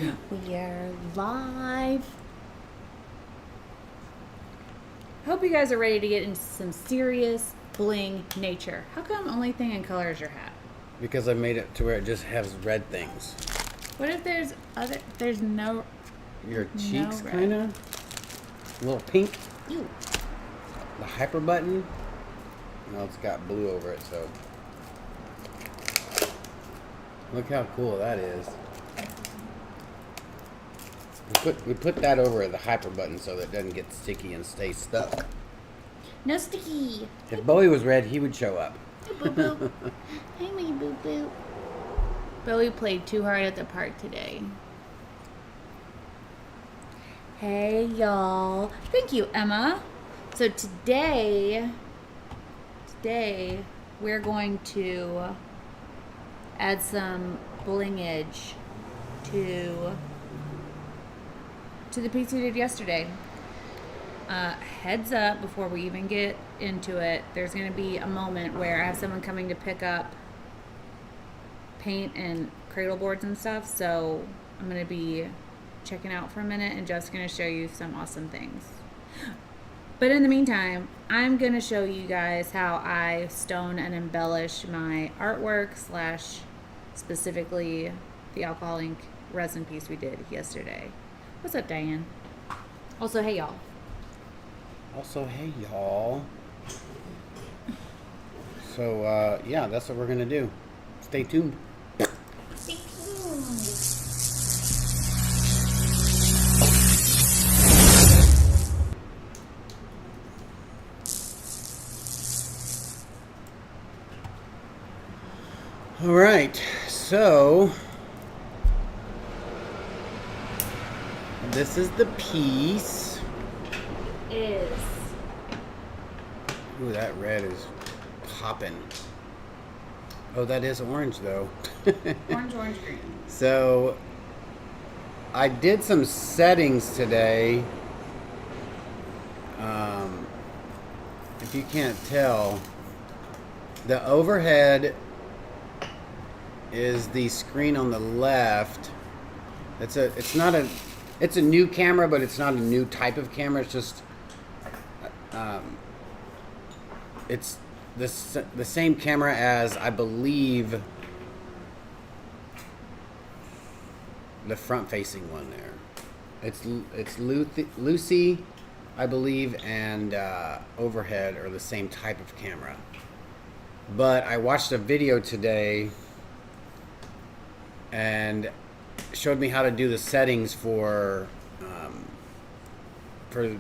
We are live. Hope you guys are ready to get into some serious bling nature. How come only thing in color is your hat? Because I made it to where it just has red things. What if there's no... Your cheeks, no kind of? A little pink. Ew. The hyper button. No, it's got blue over it, so. Look how cool that is. We put that over the hyper button so that it doesn't get sticky and stay stuck. No sticky. If Bowie was red, he would show up. Hey, boo-boo. Hey, me boo-boo. Bowie played too hard at the park today. Hey, y'all. Thank you, Emma. So today we're going to add some blingage to the piece we did yesterday. Heads up, before we even get into it, there's going to be a moment where I have someone coming to pick up paint and cradle boards and stuff, so I'm going to be checking out for a minute and just going to show you some awesome things. But in the meantime, I'm going to show you guys how I stone and embellish my artwork / specifically the alcohol ink resin piece we did yesterday. What's up, Diane? Also, hey, y'all. So, yeah, that's what we're going to do. Stay tuned. Stay tuned. All right, so this is the piece. It is. Ooh, that red is popping. Oh, that is orange though. Orange, green. So I did some settings today. If you can't tell, the overhead is the screen on the left. It's a new camera, but it's not a new type of camera. It's just it's the same camera as, I believe, the front-facing one there. It's Lucy, I believe, and overhead are the same type of camera. But I watched a video today and showed me how to do the settings for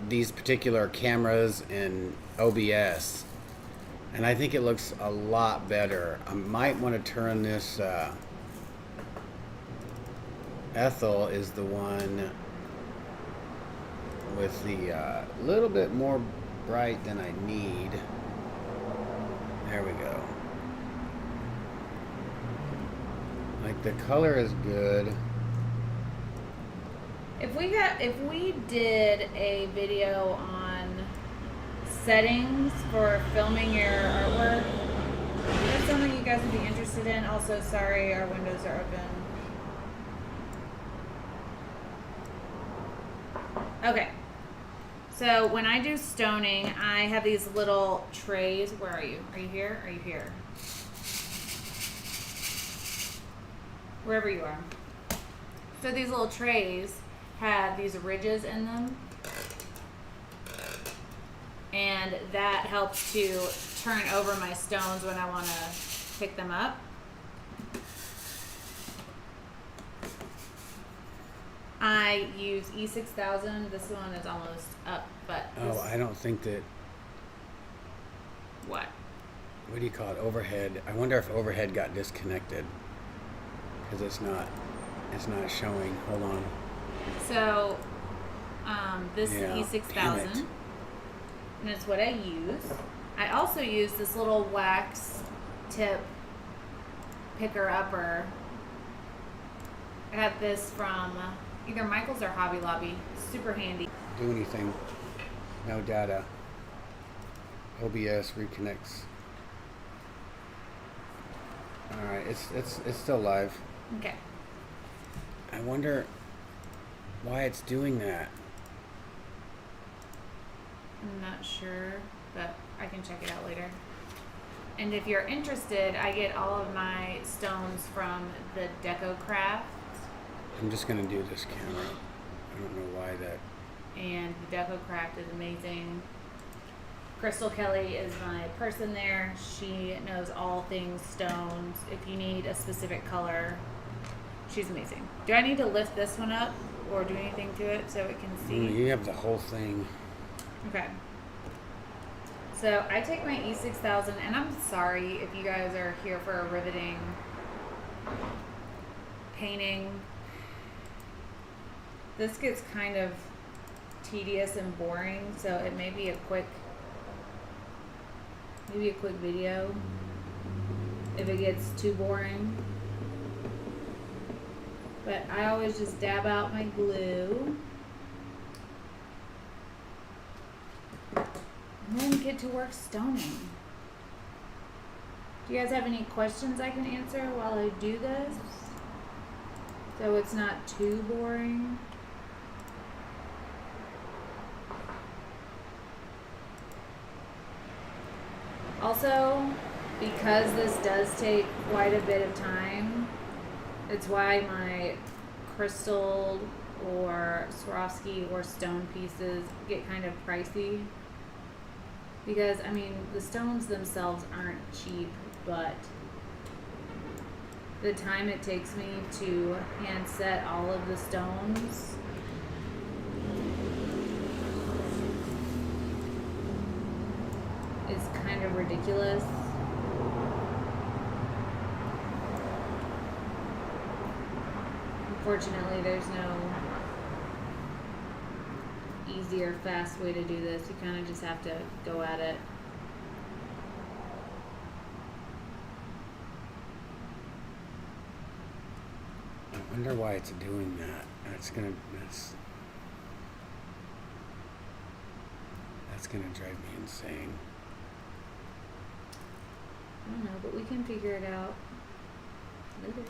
these particular cameras in OBS, and I think it looks a lot better. I might want to turn this. Ethel is the one with the little bit more bright than I need. There we go. Like, the color is good. If we did a video on settings for filming your artwork, is that something you guys would be interested in? Also, sorry, our windows are open. Okay. So when I do stoning, I have these little trays. Where are you? Are you here? Are you here? Wherever you are. So these little trays have these ridges in them, and that helps to turn over my stones when I want to pick them up. I use E6000. This one is almost up, but Oh, I don't think that. What do you call it? Overhead. I wonder if overhead got disconnected because it's not showing. Hold on. So, this Yeah, is damn it. E6000, and it's what I use. I also use this little wax tip picker-upper. I got this from either Michael's or Hobby Lobby. Super handy. Do anything. No data. OBS reconnects. All right, it's still live. Okay. I wonder why it's doing that. I'm not sure, but I can check it out later. And if you're interested, I get all of my stones from the Deco Craft. I'm just gonna do this camera. I don't know why that. And the Deco Craft is amazing. Crystal Kelly is my person there. She knows all things stones. If you need a specific color, she's amazing. Do I need to lift this one up or do anything to it so it can see? You have the whole thing. Okay. So I take my E6000, and I'm sorry if you guys are here for a riveting painting. This gets kind of tedious and boring, so it may be a quick video if it gets too boring. But I always just dab out my glue and then get to work stoning. Do you guys have any questions I can answer while I do this, so it's not too boring? Also, because this does take quite a bit of time, it's why my crystal or Swarovski or stone pieces get kind of pricey. Because, I mean, the stones themselves aren't cheap, but the time it takes me to hand set all of the stones is kind of ridiculous. Unfortunately, there's no easy or fast way to do this. You kind of just have to go at it. I wonder why it's doing that. That's gonna drive me insane. I don't know, but we can figure it out later.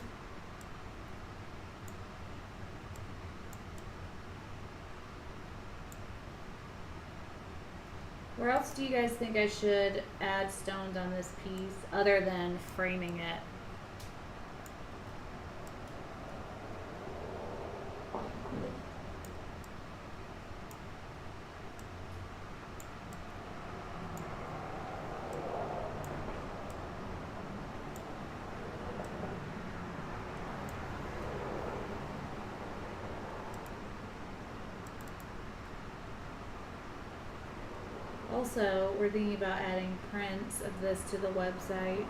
Where else do you guys think I should add stones on this piece other than framing it? Also, we're thinking about adding prints of this to the website.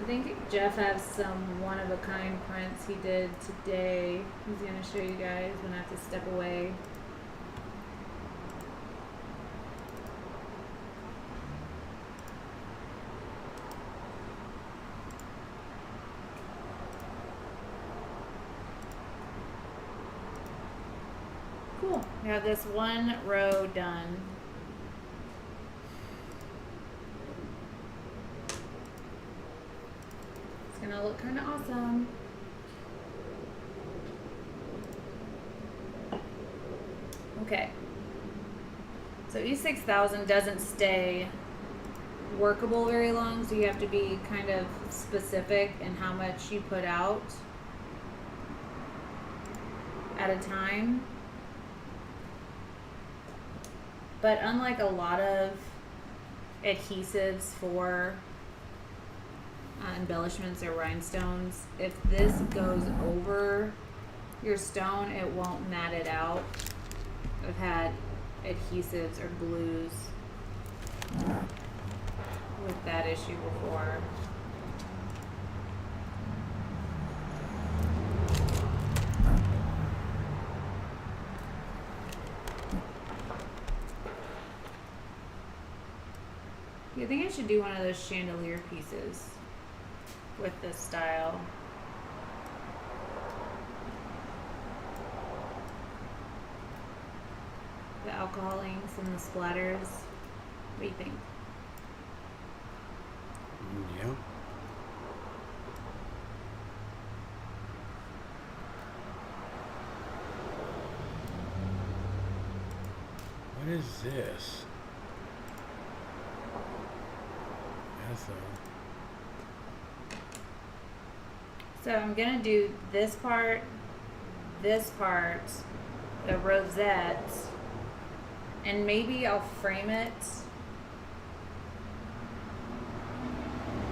I think Jeff has some one-of-a-kind prints he did today. He's going to show you guys when I have to step away. Cool. We have this one row done. It's gonna look kind of awesome. Okay. So E6000 doesn't stay workable very long, so you have to be kind of specific in how much you put out at a time. But unlike a lot of adhesives for embellishments or rhinestones, if this goes over your stone, it won't mat it out. I've had adhesives or glues with that issue before. I think I should do one of those chandelier pieces with this style. The alcohol inks and the splatters. What do you think? Yeah. What is this? So I'm gonna do this part, the rosette, and maybe I'll frame it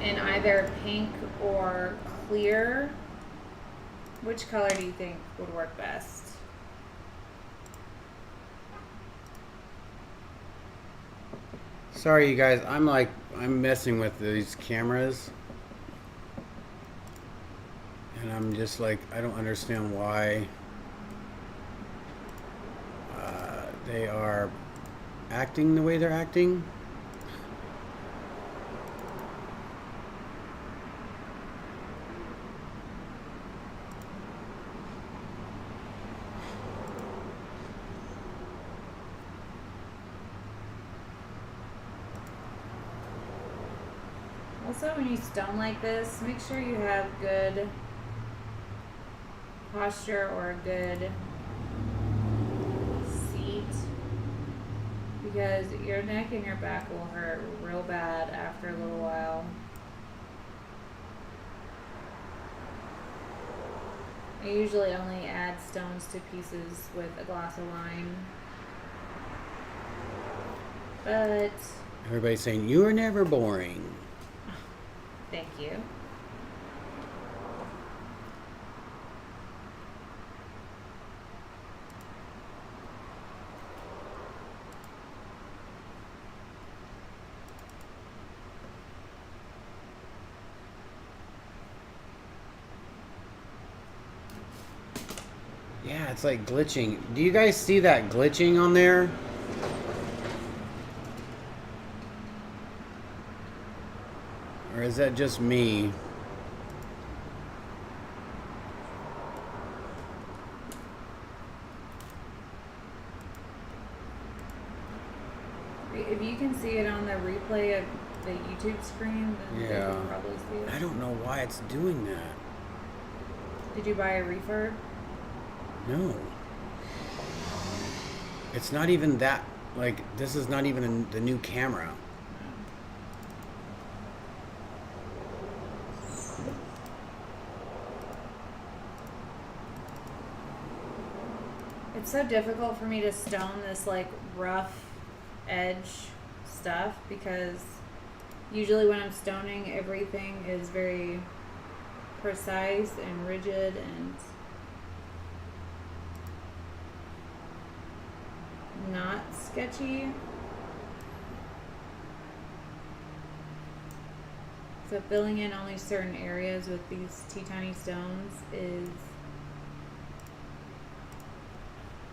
in either pink or clear. Which color do you think would work best? Sorry, you guys. I'm messing with these cameras. And I'm just like, I don't understand why they are acting the way they're acting. Also, when you stone like this, make sure you have good posture or a good seat, because your neck and your back will hurt real bad after a little while. I usually only add stones to pieces with a glass of wine, but Everybody's saying, you are never boring. thank you. Yeah, it's like glitching. Do you guys see that glitching on there? Or is that just me? If you can see it on the replay of the YouTube screen, then you Yeah. can probably see it. I don't know why it's doing that. Did you buy a refurb? No. It's not even that, like, this is not even the new camera. It's so difficult for me to stone this like rough edge stuff, because usually when I'm stoning, everything is very precise and rigid and not sketchy. So filling in only certain areas with these teeny stones is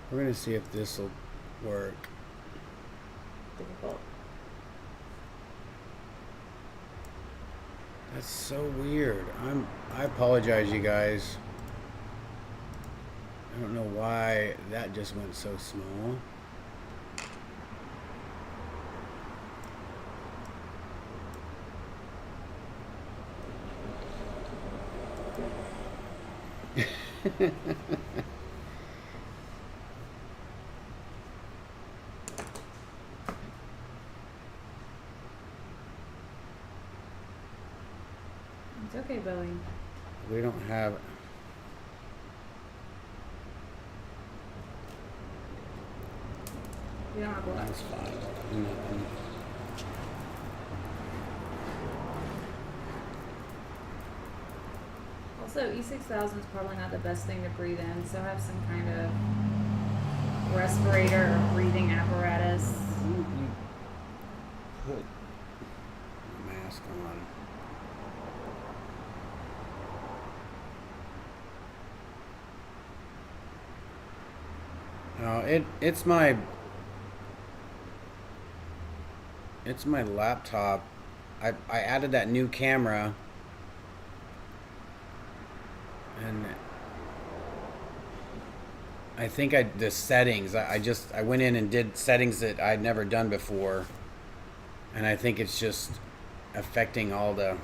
We're gonna see if this will work. difficult. That's so weird. I apologize, you guys. I don't know why that just went so small. It's okay, Bowie. We don't have. You don't have what? That's fine. Nothing. Also, E6000 is probably not the best thing to breathe in, so have some kind of respirator or breathing apparatus. You put a mask on. No, it's my laptop. I added that new camera, and I think the settings. I went in and did settings that I'd never done before, and I think it's just affecting all the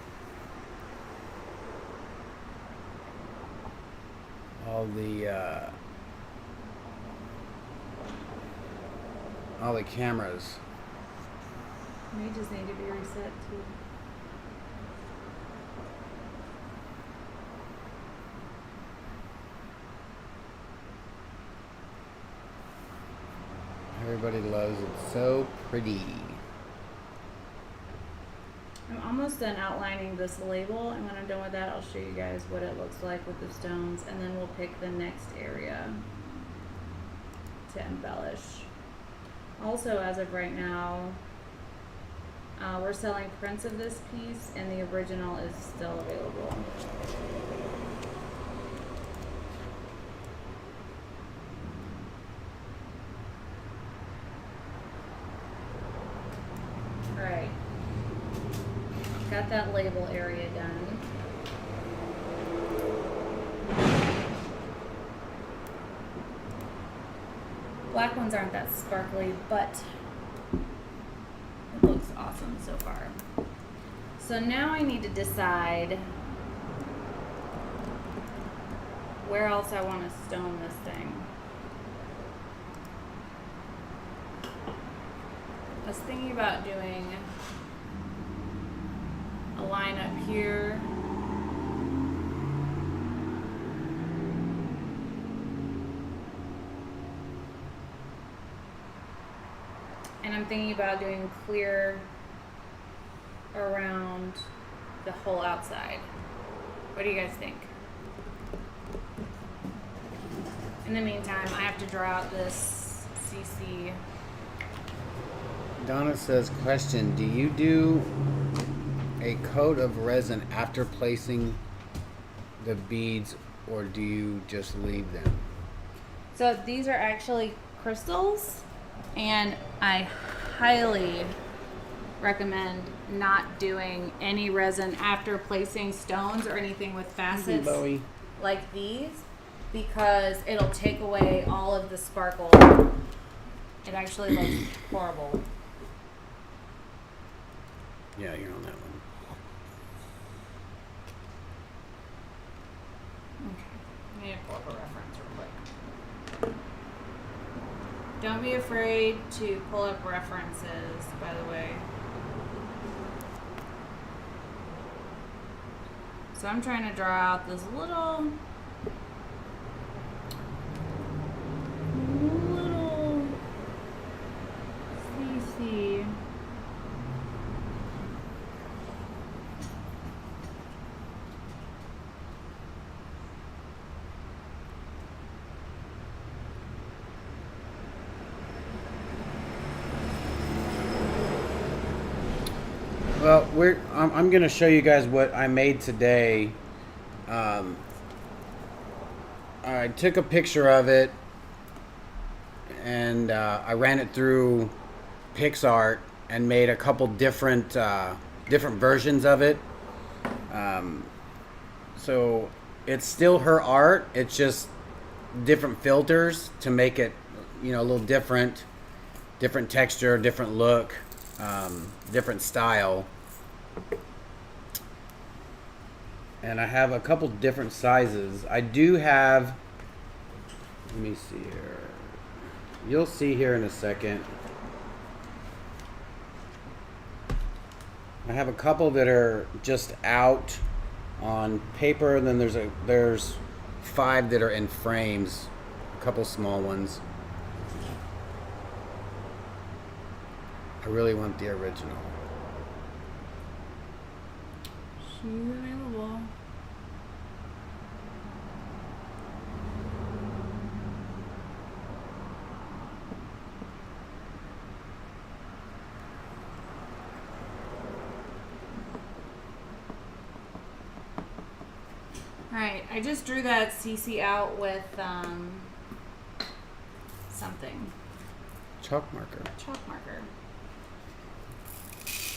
all the cameras. May just need to be reset too. Everybody loves it. So pretty. I'm almost done outlining this label, and when I'm done with that, I'll show you guys what it looks like with the stones, and then we'll pick the next area to embellish. Also, as of right now, we're selling prints of this piece, and the original is still available. Alright. Got that label area done. Black ones aren't that sparkly, but it looks awesome so far. So now I need to decide where else I want to stone this thing. I was thinking about doing a line up here. And I'm thinking about doing clear around the whole outside. What do you guys think? In the meantime, I have to draw out this CC. Donna says, question, do you do a coat of resin after placing the beads, or do you just leave them? So these are actually crystals, and I highly recommend not doing any resin after placing stones or anything with facets Bowie. like these, because it'll take away all of the sparkle. It actually looks horrible. Yeah, you're on that one. Okay. I need to pull up a reference real quick. Don't be afraid to pull up references, by the way. So I'm trying to draw out this little CC. Well, I'm going to show you guys what I made today. I took a picture of it, and I ran it through PixArt and made a couple different versions of it. So it's still her art. It's just different filters to make it, you know, a little different texture, different look, different style. And I have a couple different sizes. I do have, let me see here. You'll see here in a second. I have a couple that are just out on paper, and then there's 5 that are in frames, a couple small ones. I really want the original. She's available. Alright, I just drew that CC out with something. Chalk marker. Chalk marker.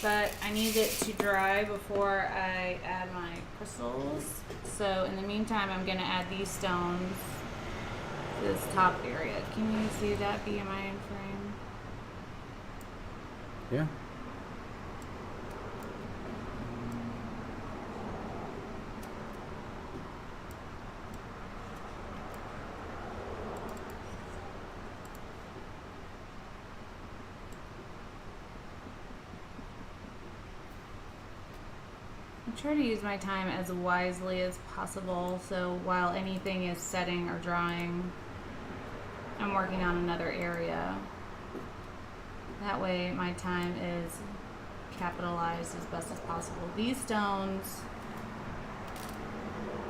But I need it to dry before I add my crystals. So in the meantime, I'm going to add these stones to this top area. Can you see that BMI in frame? Yeah. I try to use my time as wisely as possible, so while anything is setting or drying, I'm working on another area. That way my time is capitalized as best as possible. These stones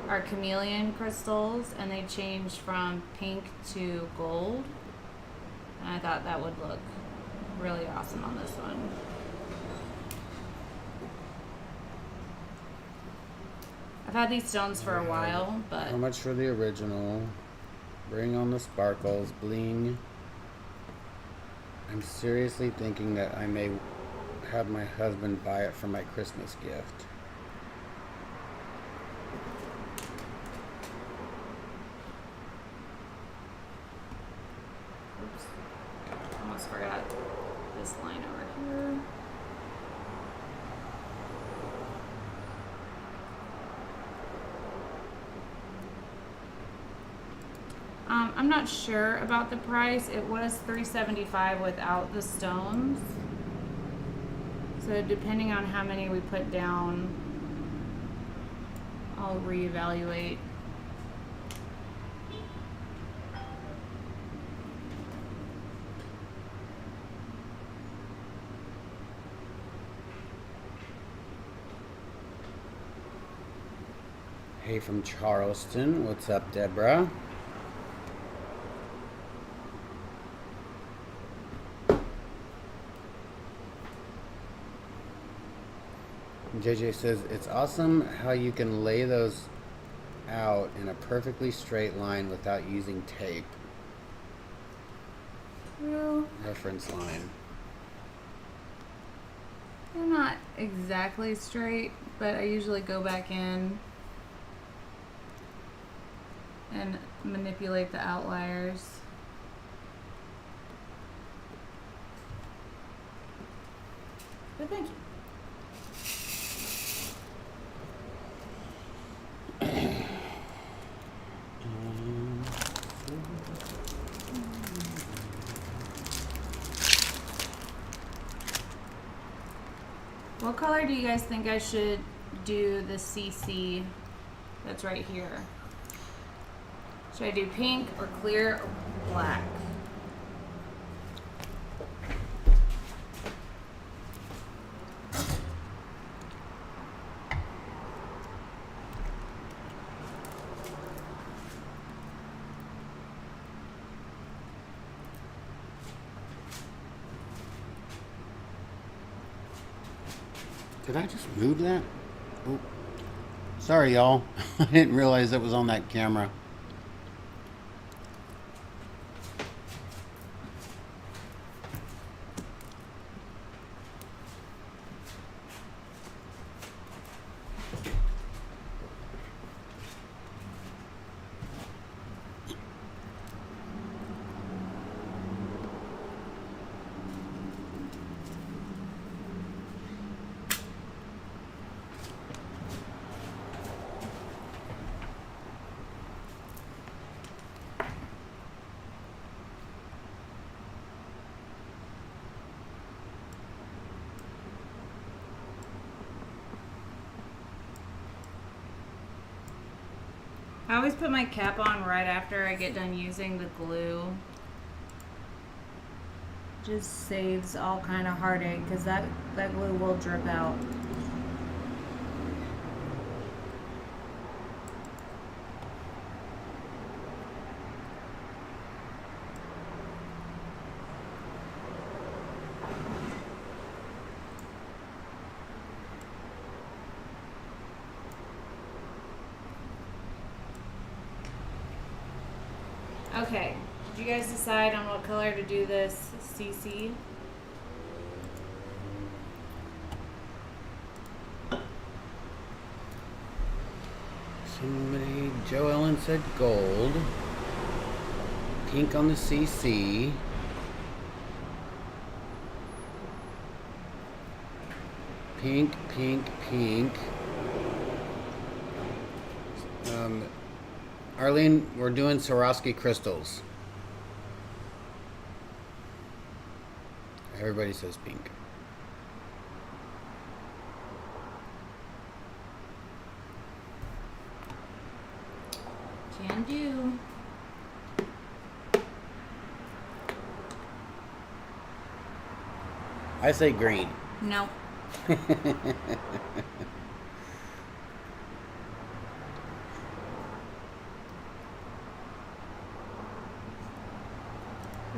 are chameleon crystals, and they change from pink to gold. And I thought that would look really awesome on this one. I've had these stones for a while, but How much for the original? Bring on the sparkles, bling. I'm seriously thinking that I may have my husband buy it for my Christmas gift. oops, almost forgot this line over here. I'm not sure about the price. It was $3.75 without the stones. So depending on how many we put down, I'll reevaluate. Hey from Charleston. What's up, Deborah? JJ says, it's awesome how you can lay those out in a perfectly straight line without using tape. Well, Reference line. they're not exactly straight, but I usually go back in and manipulate the outliers. But thank you. What color do you guys think I should do the CC that's right here? Should I do pink or clear or black? Did I just move that? Oh. Sorry, y'all. I didn't realize it was on that camera. I always put my cap on right after I get done using the glue. Just saves all kind of heartache because that glue will drip out. Okay, did you guys decide on what color to do this CC? Somebody, Joe Ellen said gold. Pink on the CC. Pink, pink, pink. Arlene, we're doing Swarovski crystals. Everybody says pink. Fondue. I say green. No. The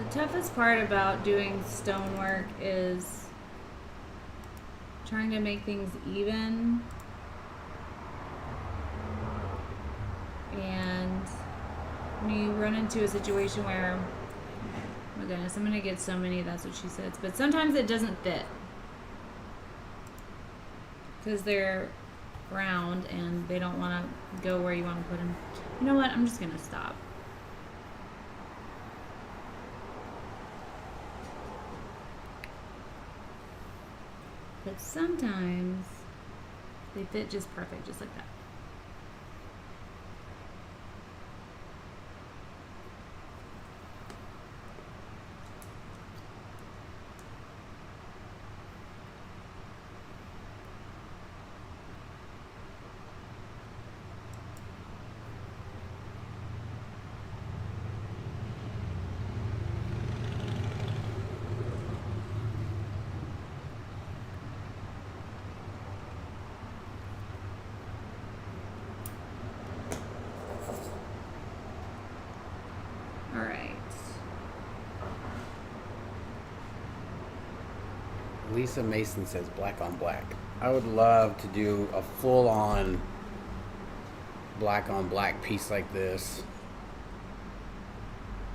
toughest part about doing stonework is trying to make things even. And when you run into a situation where, oh my goodness, I'm gonna get so many, that's what she says, but sometimes it doesn't fit because they're round and they don't want to go where you want to put them. You know what? I'm just gonna stop. But sometimes they fit just perfect, just like that. Lisa Mason says black on black. I would love to do a full-on black on black piece like this.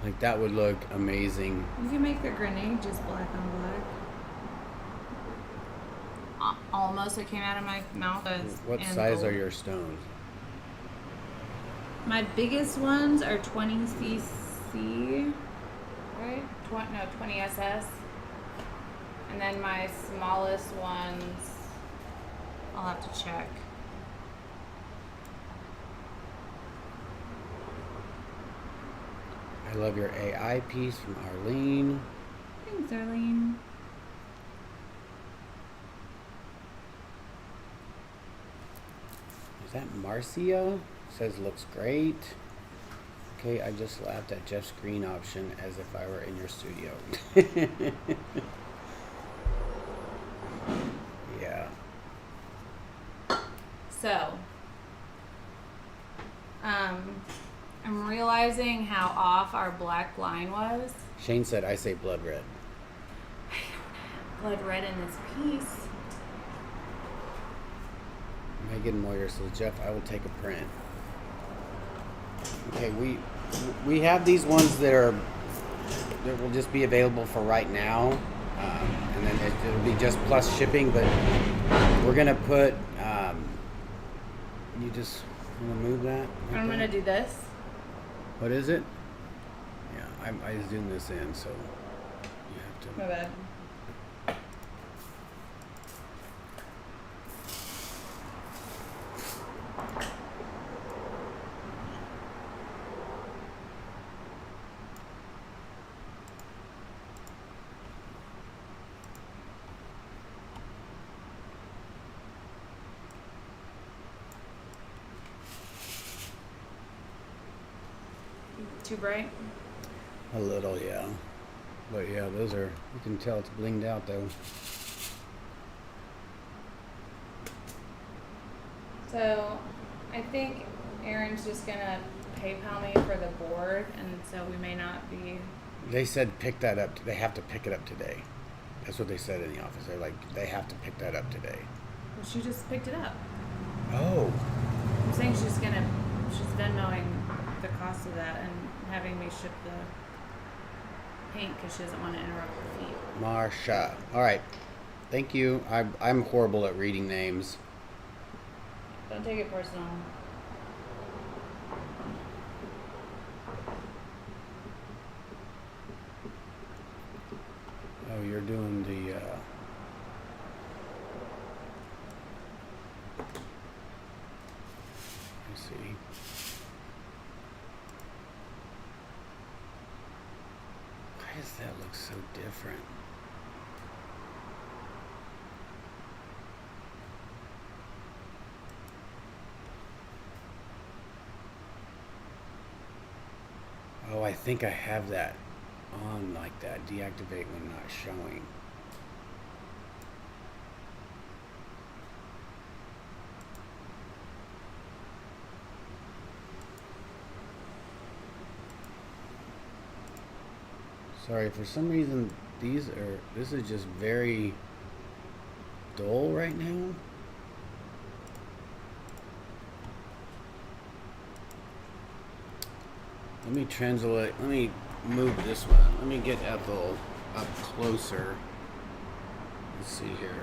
Like that would look amazing. You can make the grenade just black on black. Almost, it came out of my mouth. What size are your stones? My biggest ones are 20 cc, right? 20 SS. And then my smallest ones, I'll have to check. I love your AI piece from Arlene. Thanks, Arlene. Is that Marcia? Says looks great. Okay, I just laughed at Jeff's green option as if I were in your studio. Yeah. So, I'm realizing how off our black line was. Shane said, I say blood red. I don't have blood red in this piece. Megan Moyer says, Jeff, I will take a print. Okay, we have these ones that will just be available for right now, and then it'll be just plus shipping. But we're gonna put. You just want to move that? Like I'm gonna do this. What is it? Yeah, I zoomed this in, so you have to. My bad. Too bright? A little, yeah. But yeah, those are, you can tell it's blinged out though. So, I think Aaron's just gonna PayPal me for the board, and so we may not be. They said pick that up. They have to pick it up today. That's what they said in the office. They're like, they have to pick that up today. Well, she just picked it up. Oh. I'm saying she's Venmoing the cost of that and having me ship the paint because she doesn't want to interrupt the feed. Marsha. All right. Thank you. I'm horrible at reading names. Don't take it personal. Oh, you're doing the. Let's see. Why does that look so different? I think I have that on like that. Deactivate when not showing. Sorry, for some reason this is just very dull right now. Let me translate, let me move this one. Let me get Ethel up closer. Let's see here.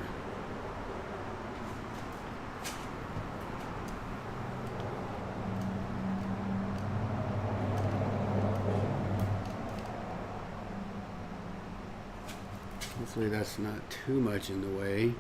Hopefully that's not too much in the way.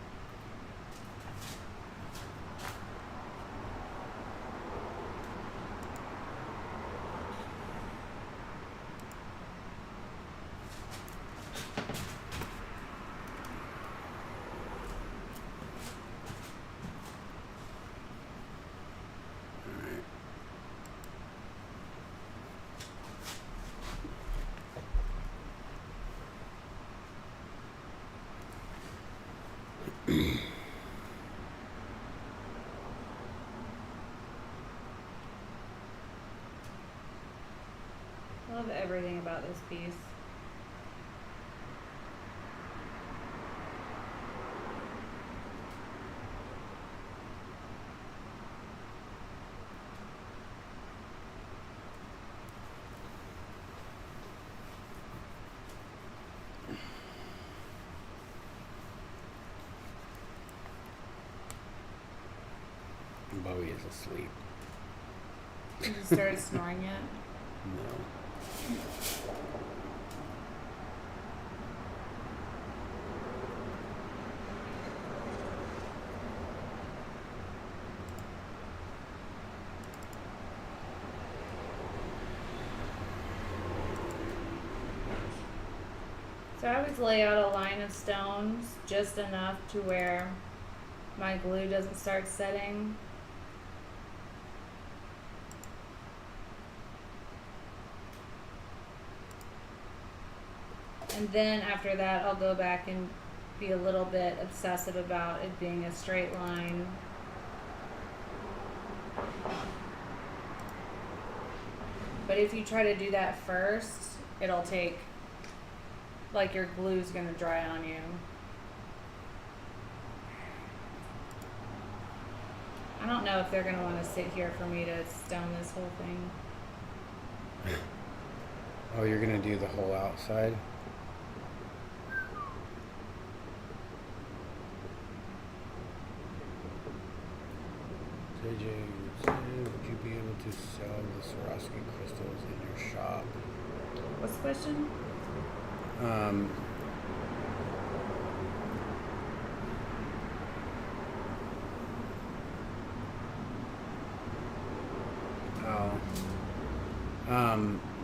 I love everything about this piece. Bowie is asleep. You just started snoring yet? No. So I always lay out a line of stones just enough to where my glue doesn't start setting. And then after that, I'll go back and be a little bit obsessive about it being a straight line. But if you try to do that first, it'll take, like your glue's gonna dry on you. I don't know if they're gonna wanna sit here for me to stone this whole thing. Oh, you're gonna do the whole outside? JJ would say, would you be able to sell the Swarovski crystals in your shop? What's the question?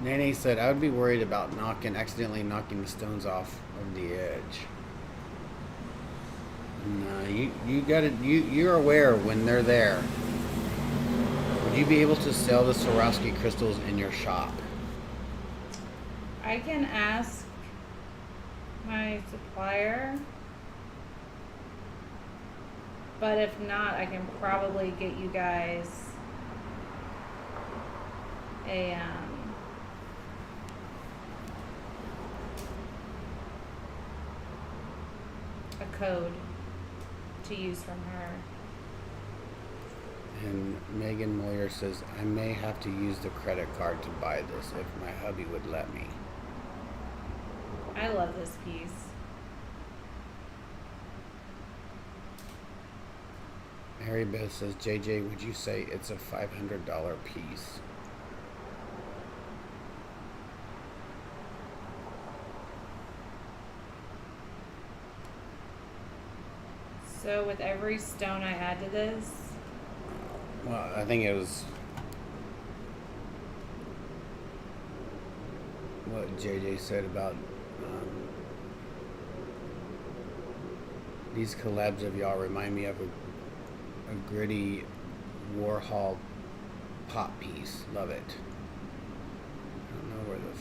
Nene said, I would be worried about accidentally knocking the stones off of the edge. No, you're aware when they're there. Would you be able to sell the Swarovski crystals in your shop? I can ask my supplier, but if not, I can probably get you guys a code to use from her. And Megan Moyer says, I may have to use the credit card to buy this if my hubby would let me. I love this piece. Mary Beth says, JJ, would you say it's a $500 piece? So with every stone I add to this, Well, I think it was what JJ said about these collabs of y'all remind me of a gritty Warhol pop piece. Love it. I don't know where the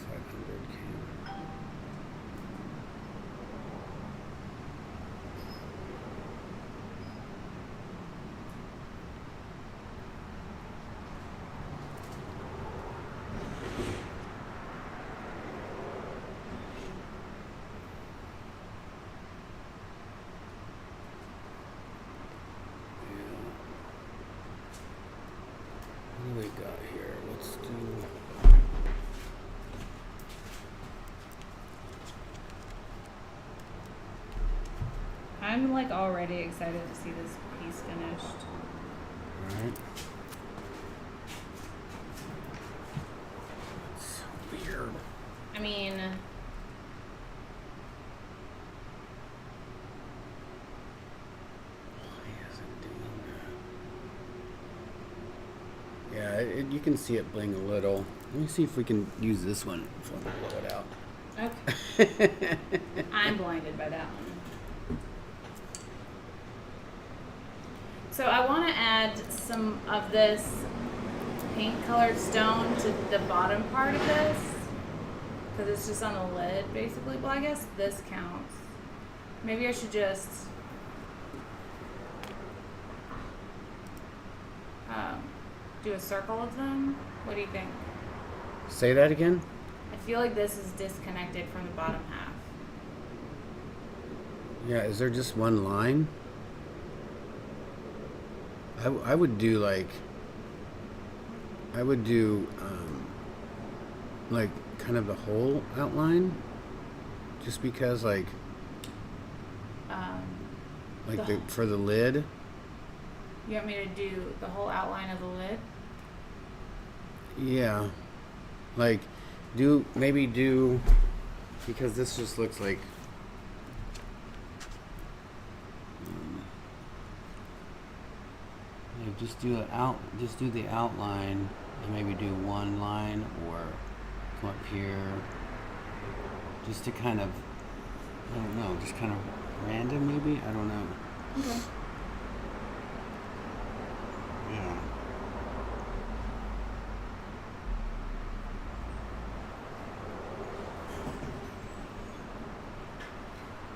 got here? Let's do. I'm like already excited to see this piece finished. Alright. It's weird. I mean, why is it doing that? Yeah, you can see it bling a little. Let me see if we can use this one if I want to blow it out. okay. I'm blinded by that one. So I want to add some of this paint colored stone to the bottom part of this because it's just on the lid basically. Well, I guess this counts. Maybe I should just do a circle of them. What do you think? Say that again? I feel like this is disconnected from the bottom half. Yeah, is there just one line? I would do like, like kind of the whole outline, just because like for the lid. You want me to do the whole outline of the lid? Yeah, like maybe do, because this just looks like. Just do the outline, and maybe do one line or come up here, just to kind of, I don't know, just kind of random maybe, I don't know. Okay. Yeah.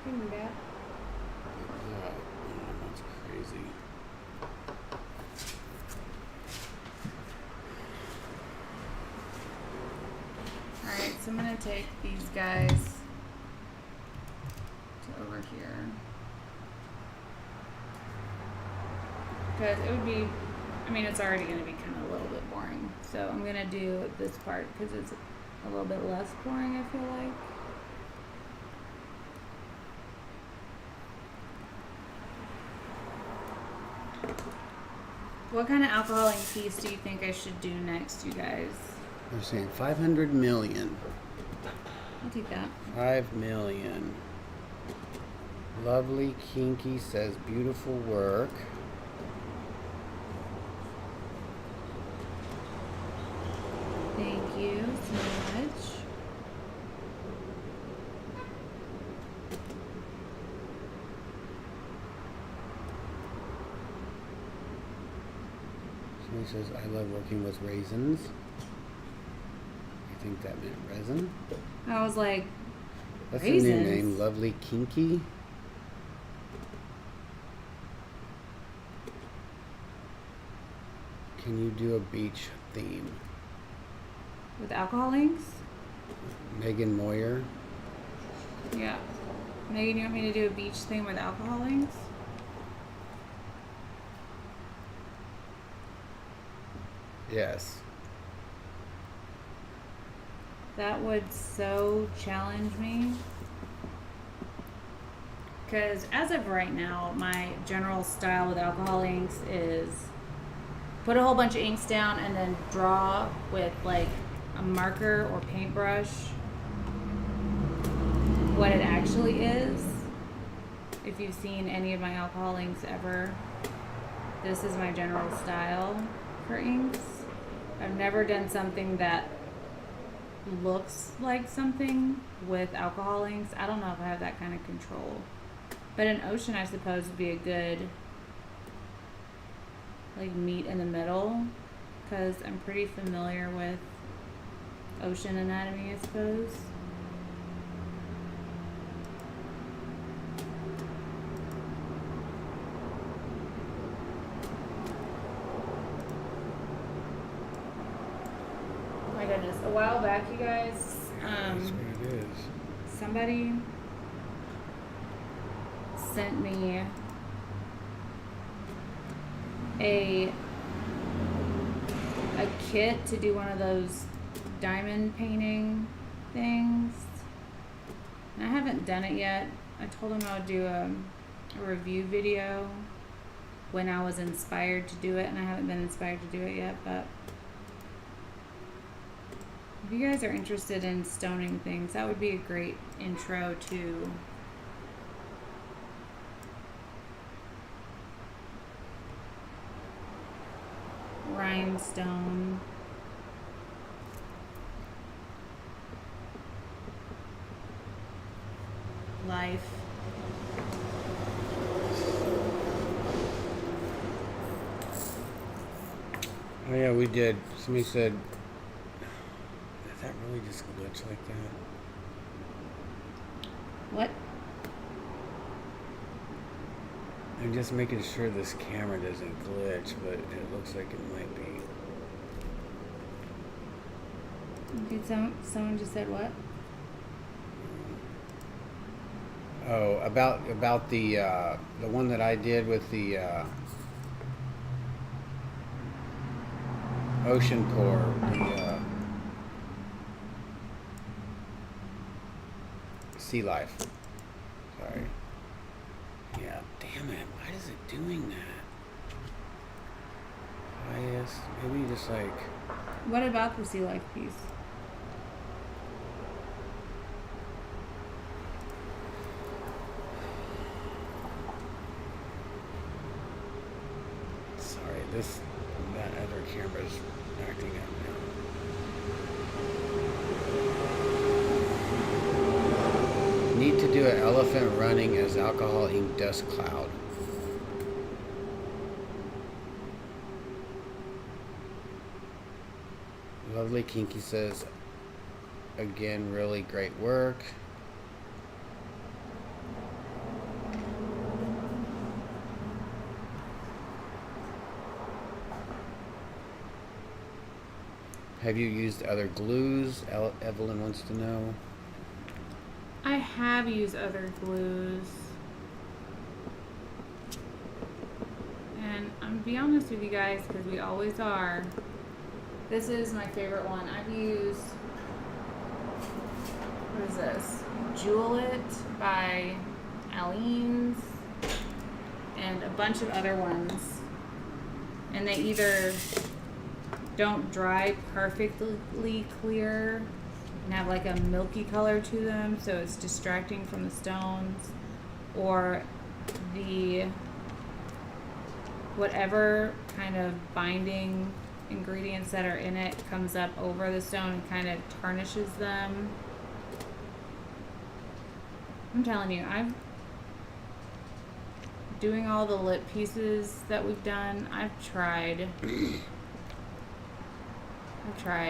Bring that. Yeah, that's crazy. Alright, so I'm going to take these guys to over here. Because it would be, I mean, it's already going to be kind of a little bit boring. So I'm going to do this part because it's a little bit less boring, I feel like. What kind of alcoholic piece do you think I should do next, you guys? They're saying 500 million. I'll take that. 5 million. Lovely Kinky says beautiful work. Thank you so much. Somebody says, I love working with raisins. I think that meant resin. I was like, That's raisins? a new name, Lovely Kinky. Can you do a beach theme? With alcohol inks? Megan Moyer. Yeah. Megan, you want me to do a beach thing with alcohol inks? Yes. That would so challenge me. Because as of right now, my general style with alcohol inks is put a whole bunch of inks down and then draw with like a marker or paintbrush what it actually is. If you've seen any of my alcohol inks ever, this is my general style for inks. I've never done something that looks like something with alcohol inks. I don't know if I have that kind of control. But an ocean, I suppose, would be a good like meet in the middle, because I'm pretty familiar with ocean anatomy, I suppose. Oh my goodness, a while back, you guys, That's what it is. somebody sent me a kit to do one of those diamond painting things. And I haven't done it yet. I told him I would do a review video when I was inspired to do it, and I haven't been inspired to do it yet, but if you guys are interested in stoning things, that would be a great intro to rhinestone. Life. Oh yeah, we did. Somebody said, "Does that really just glitch like that?" What? I'm just making sure this camera doesn't glitch, but it looks like it might be. Did someone just said what? Oh, about the one that I did with the ocean pour, the sea life. Sorry. Yeah, damn it. Why is it doing that? Maybe just like. What about the sea life piece? Sorry, that other camera's acting up now. Need to do an elephant running as alcohol ink dust cloud. Lovely Kinky says, again, really great work. Have you used other glues? Evelyn wants to know. I have used other glues. And I'm gonna be honest with you guys, because we always are. This is my favorite one. I've used, what is this? Jewel It by Aleene's and a bunch of other ones. And they either don't dry perfectly clear and have like a milky color to them, so it's distracting from the stones, or the whatever kind of binding ingredients that are in it comes up over the stone and kind of tarnishes them. I'm telling you, I'm doing all the lip pieces that we've done. I've tried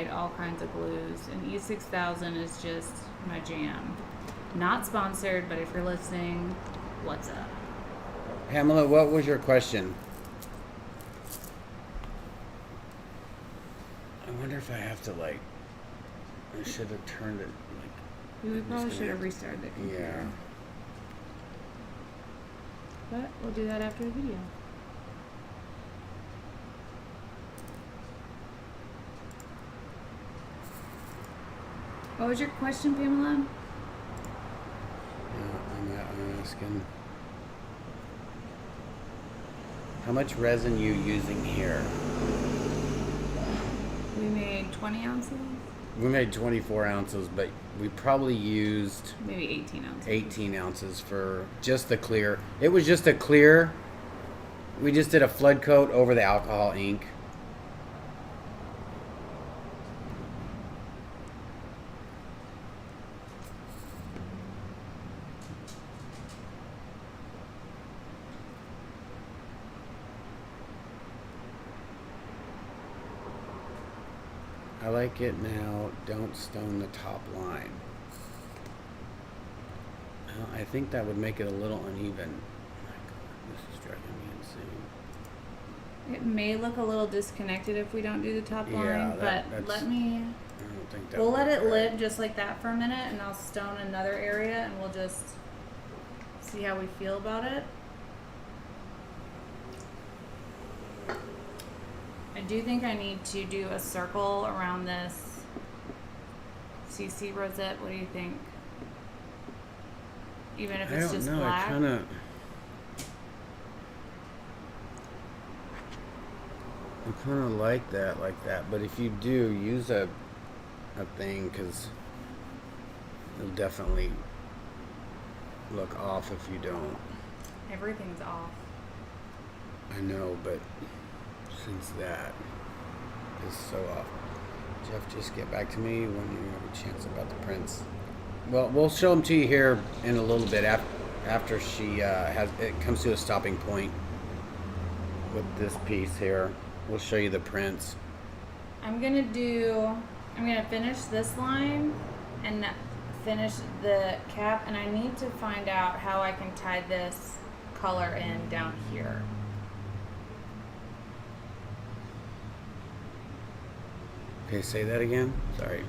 all kinds of glues, and E6000 is just my jam. Not sponsored, but if you're listening, what's up? Pamela, what was your question? I wonder if I have to I should have turned it We probably should have restarted the computer. Yeah. But we'll do that after the video. What was your question, Pamela? I'm asking. How much resin you using here? We made 20 ounces? We made 24 ounces, but we probably used Maybe 18 ounces. 18 ounces for just the clear. It was just a clear. We just did a flood coat over the alcohol ink. I like it now. Don't stone the top line. Well, I think that would make it a little uneven. Oh my God, this is driving me insane. It may look a little disconnected if we don't do the top line, but let me... I don't think that We'll let it right. live just like that for a minute, and I'll stone another area, and we'll just see how we feel about it. I do think I need to do a circle around this CC rosette. What do you think? Even if it's just black? I kind of like that, but if you do, use a thing, because it'll definitely look off if you don't. Everything's off. I know, but since that is so off. Jeff, just get back to me when you have a chance about the prints. Well, we'll show them to you here in a little bit after she it comes to a stopping point with this piece here. We'll show you the prints. I'm gonna finish this line and finish the cap, and I need to find out how I can tie this color in down here. Okay, say that again. Sorry.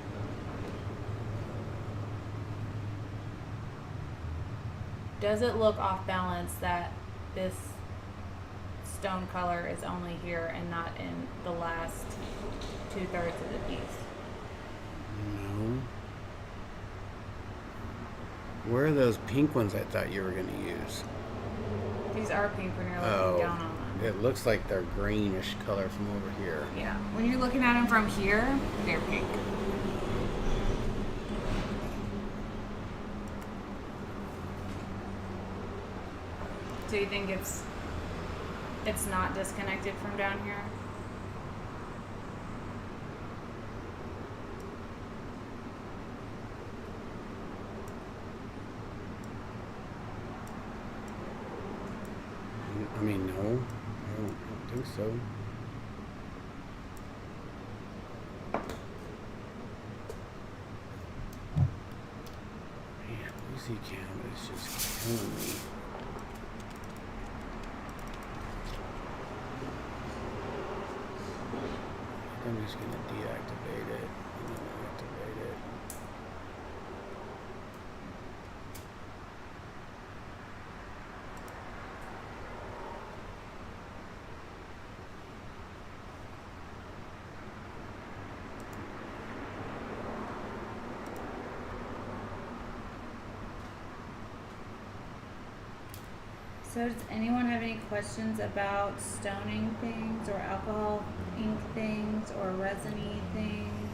Does it look off balance that this stone color is only here and not in the last 2/3 of the piece? No. Where are those pink ones I thought you were going to use? These are pink when you're looking down on them. It looks like they're greenish color from over here. Yeah, when you're looking at them from here, they're pink. So you think it's not disconnected from down here? I mean, no, I don't think so. Man, Lucy Cam is just killing me. I'm just gonna deactivate it and then activate it. So does anyone have any questions about stoning things or alcohol ink things or resiny things?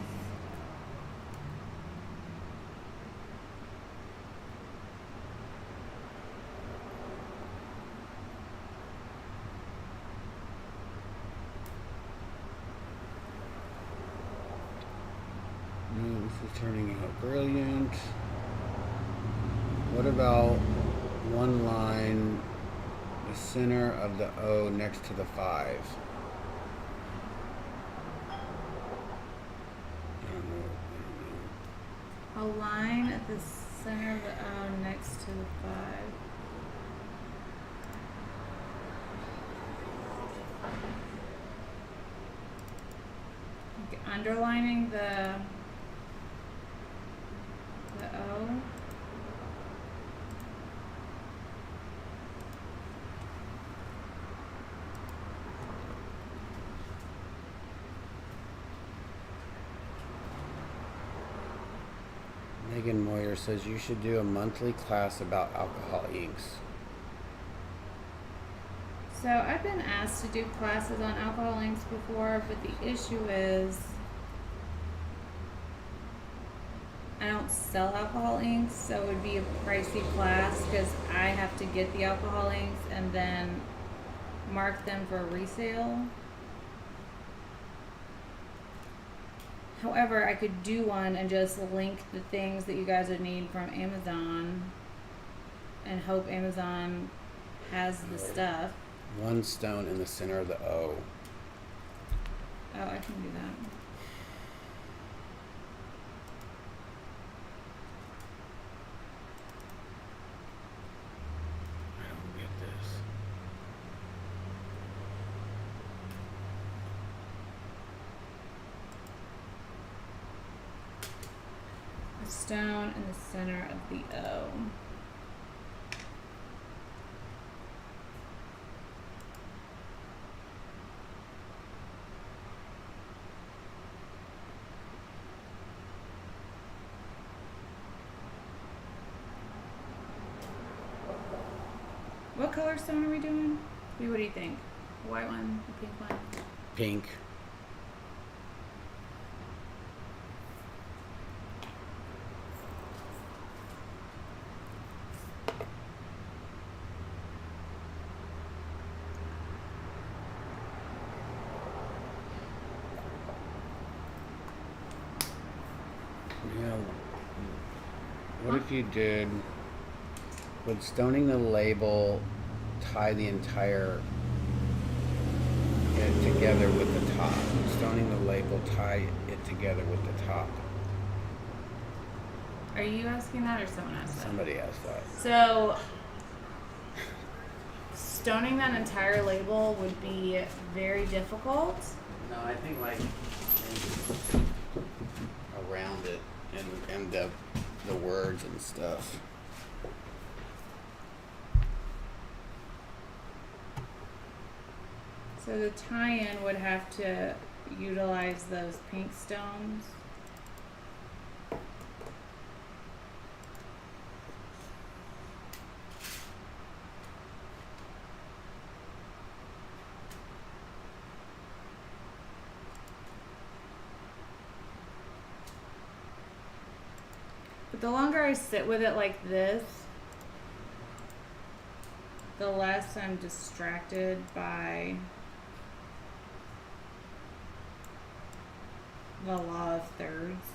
This is turning out brilliant. What about one line, the center of the O next to the 5? I don't know. A line at the center of the O next to the 5. Okay, underlining the O. Megan Moyer says you should do a monthly class about alcohol inks. So I've been asked to do classes on alcohol inks before, but the issue is I don't sell alcohol inks, so it would be a pricey class because I have to get the alcohol inks and then mark them for resale. However, I could do one and just link the things that you guys would need from Amazon and hope Amazon has the stuff. One stone in the center of the O. Oh, I can do that. I don't get this. A stone in the center of the O. What color stone are we doing? What do you think? The white one, the pink one? Pink. Yeah. What if you did, would stoning the label tie the entire it together with the top? Stoning the label tie it together with the top. Are you asking that or someone asked that? Somebody asked that. So, stoning that entire label would be very difficult. No, I think like around it and the words and stuff. So the tie-in would have to utilize those pink stones. But the longer I sit with it like this, the less I'm distracted by the law of thirds.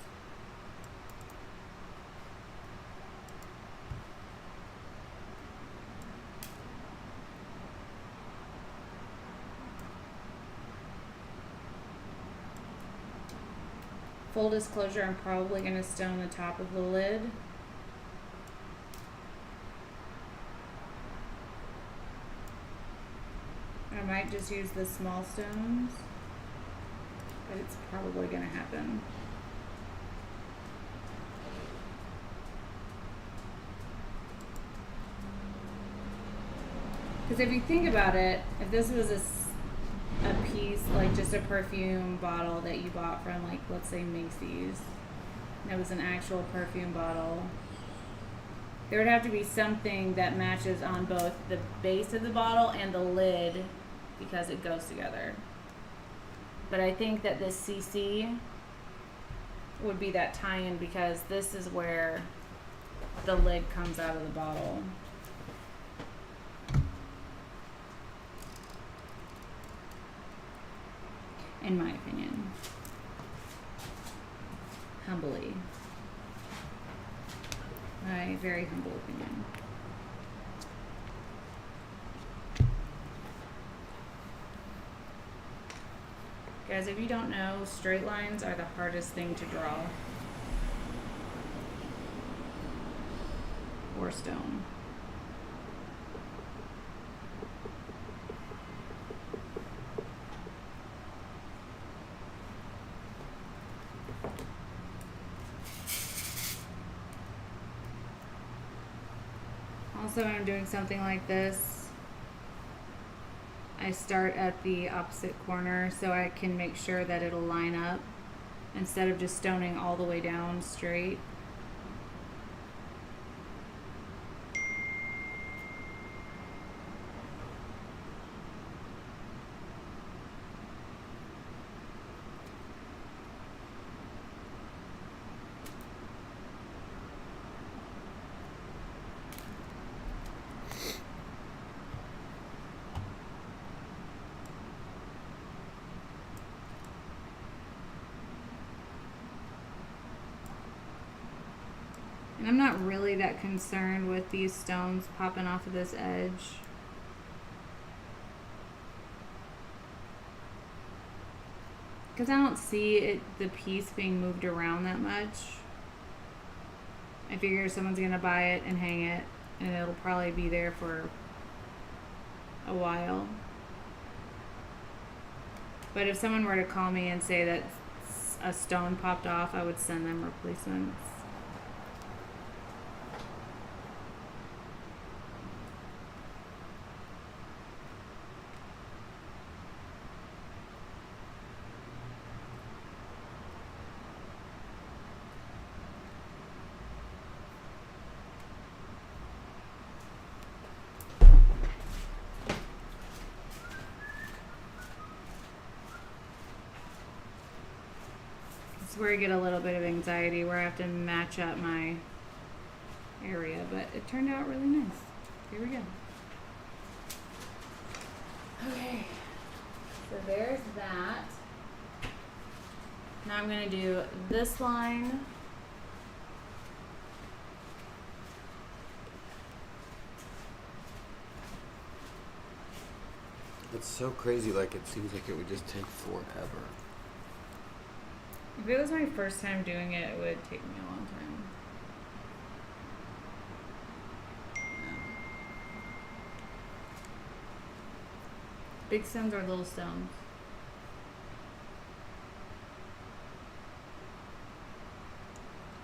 Full disclosure, I'm probably going to stone the top of the lid. I might just use the small stones, but it's probably going to happen. Because if you think about it, if this was a piece, like just a perfume bottle that you bought from, like, let's say Macy's, and it was an actual perfume bottle, there would have to be something that matches on both the base of the bottle and the lid because it goes together. But I think that this CC would be that tie-in because this is where the lid comes out of the bottle. In my opinion. Humbly. My very humble opinion. Guys, if you don't know, straight lines are the hardest thing to draw. Or stone. Also, when I'm doing something like this, I start at the opposite corner so I can make sure that it'll line up instead of just stoning all the way down straight. And I'm not really that concerned with these stones popping off of this edge. Because I don't see the piece being moved around that much. I figure someone's going to buy it and hang it, and it'll probably be there for a while. But if someone were to call me and say that a stone popped off, I would send them replacements. where I get a little bit of anxiety, where I have to match up my area, but it turned out really nice. Here we go. Okay, so there's that. Now I'm going to do this line. It's so crazy, like it seems like it would just take forever. If it was my first time doing it, it would take me a long time. Big stones or little stones?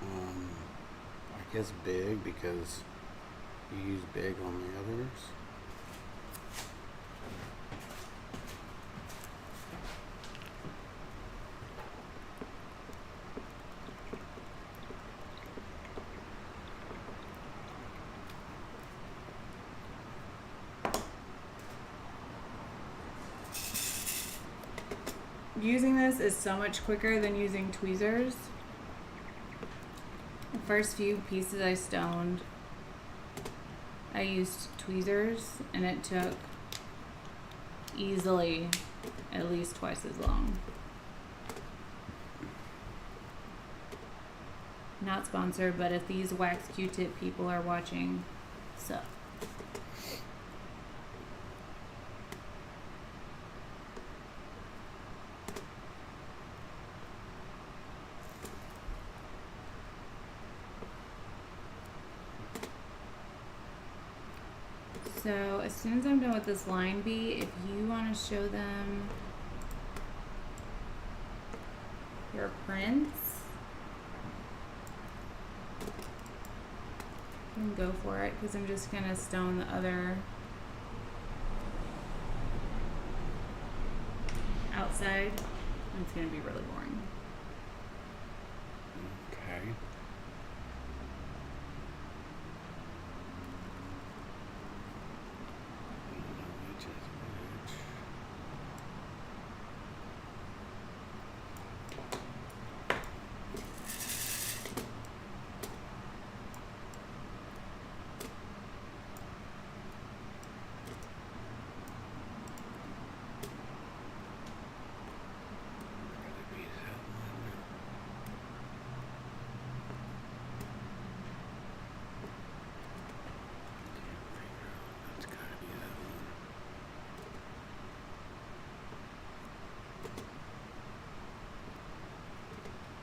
I guess big, because you use big on the others. Using this is so much quicker than using tweezers. The first few pieces I stoned, I used tweezers, and it took easily at least twice as long. Not sponsored, but if these wax Q-tip people are watching, sup. So as soon as I'm done with this line B, if you want to show them your prints, you can go for it, because I'm just going to stone the other outside. It's going to be really boring. Okay.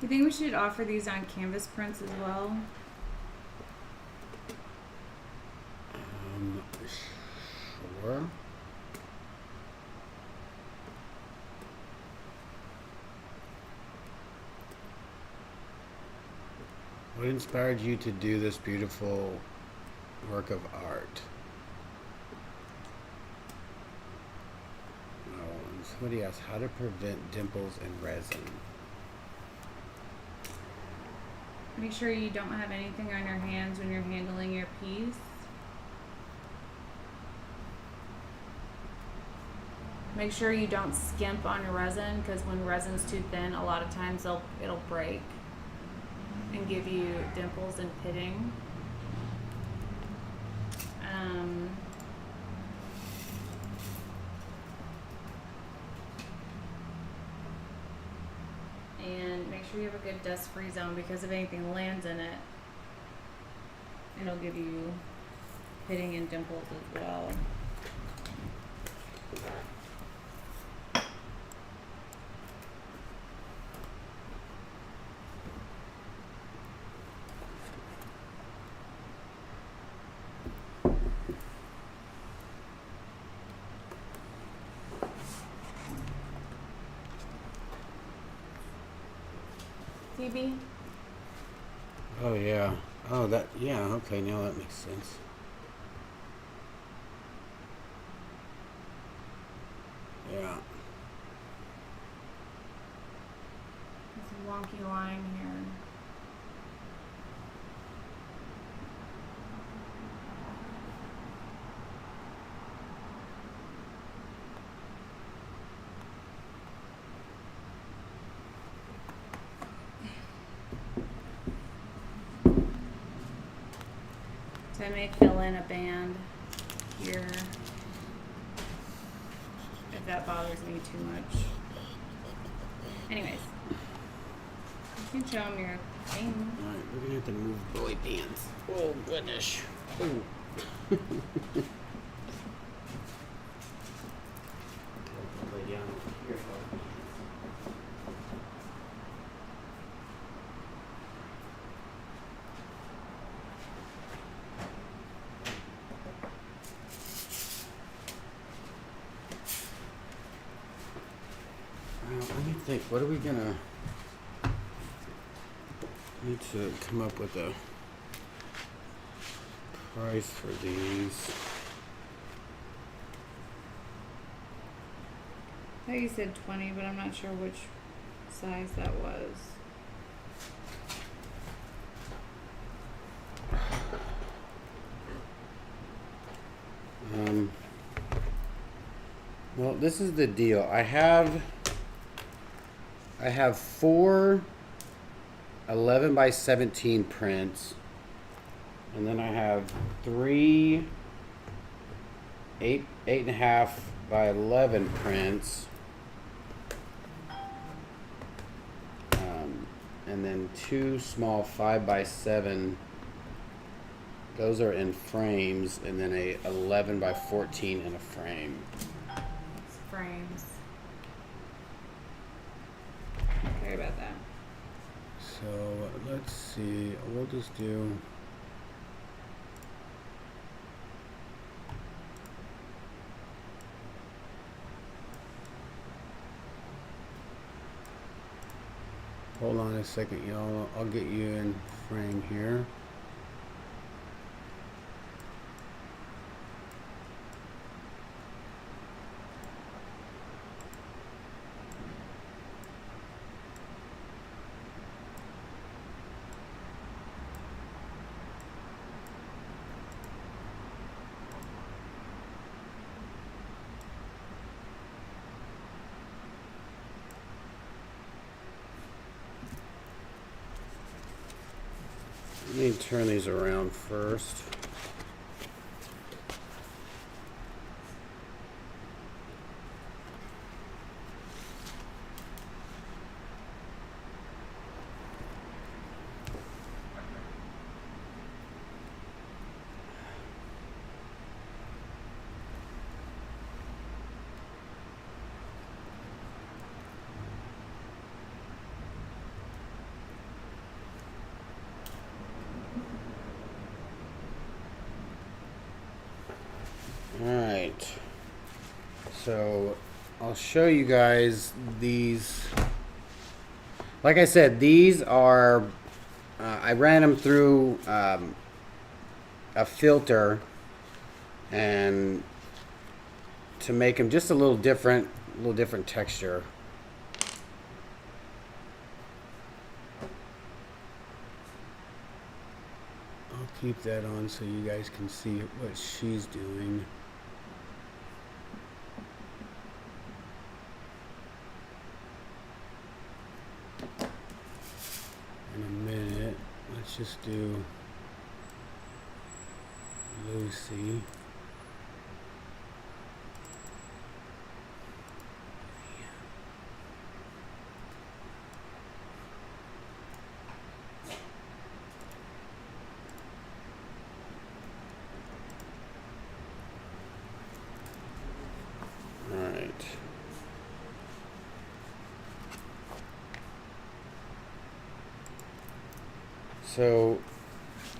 You think we should offer these on canvas prints as well? Sure. What inspired you to do this beautiful work of art? Oh, and somebody asked how to prevent dimples in resin. Make sure you don't have anything on your hands when you're handling your piece. Make sure you don't skimp on your resin, because when resin's too thin, a lot of times it'll break and give you dimples and pitting. And make sure you have a good dust-free zone, because if anything lands in it, it'll give you pitting and dimples as well. Phoebe? Oh yeah. Oh that yeah, okay, now that makes sense. Yeah. There's a wonky line here. So I may fill in a band here if that bothers me too much. Anyways, you can show them your thing. Alright, we're gonna have to move boy pants. Oh goodness. Ooh. Lay down here. Let me think, what are we gonna need to come up with a price for these. I thought you said 20, but I'm not sure which size that was. Well, this is the deal. I have 4 11 by 17 prints, and then I have 3 8.5 by 11 prints, and then 2 small 5 by 7. Those are in frames, and then a 11 by 14 in a frame. It's frames. Sorry about that. So let's see, we'll just do hold on a second, y'all. I'll get you in frame here. Let me turn these around first. Alright, so I'll show you guys these. Like I said, these are, I ran them through a filter and to make them just a little different texture. I'll keep that on so you guys can see what she's doing. In a minute, let's just do Lucy. All right. So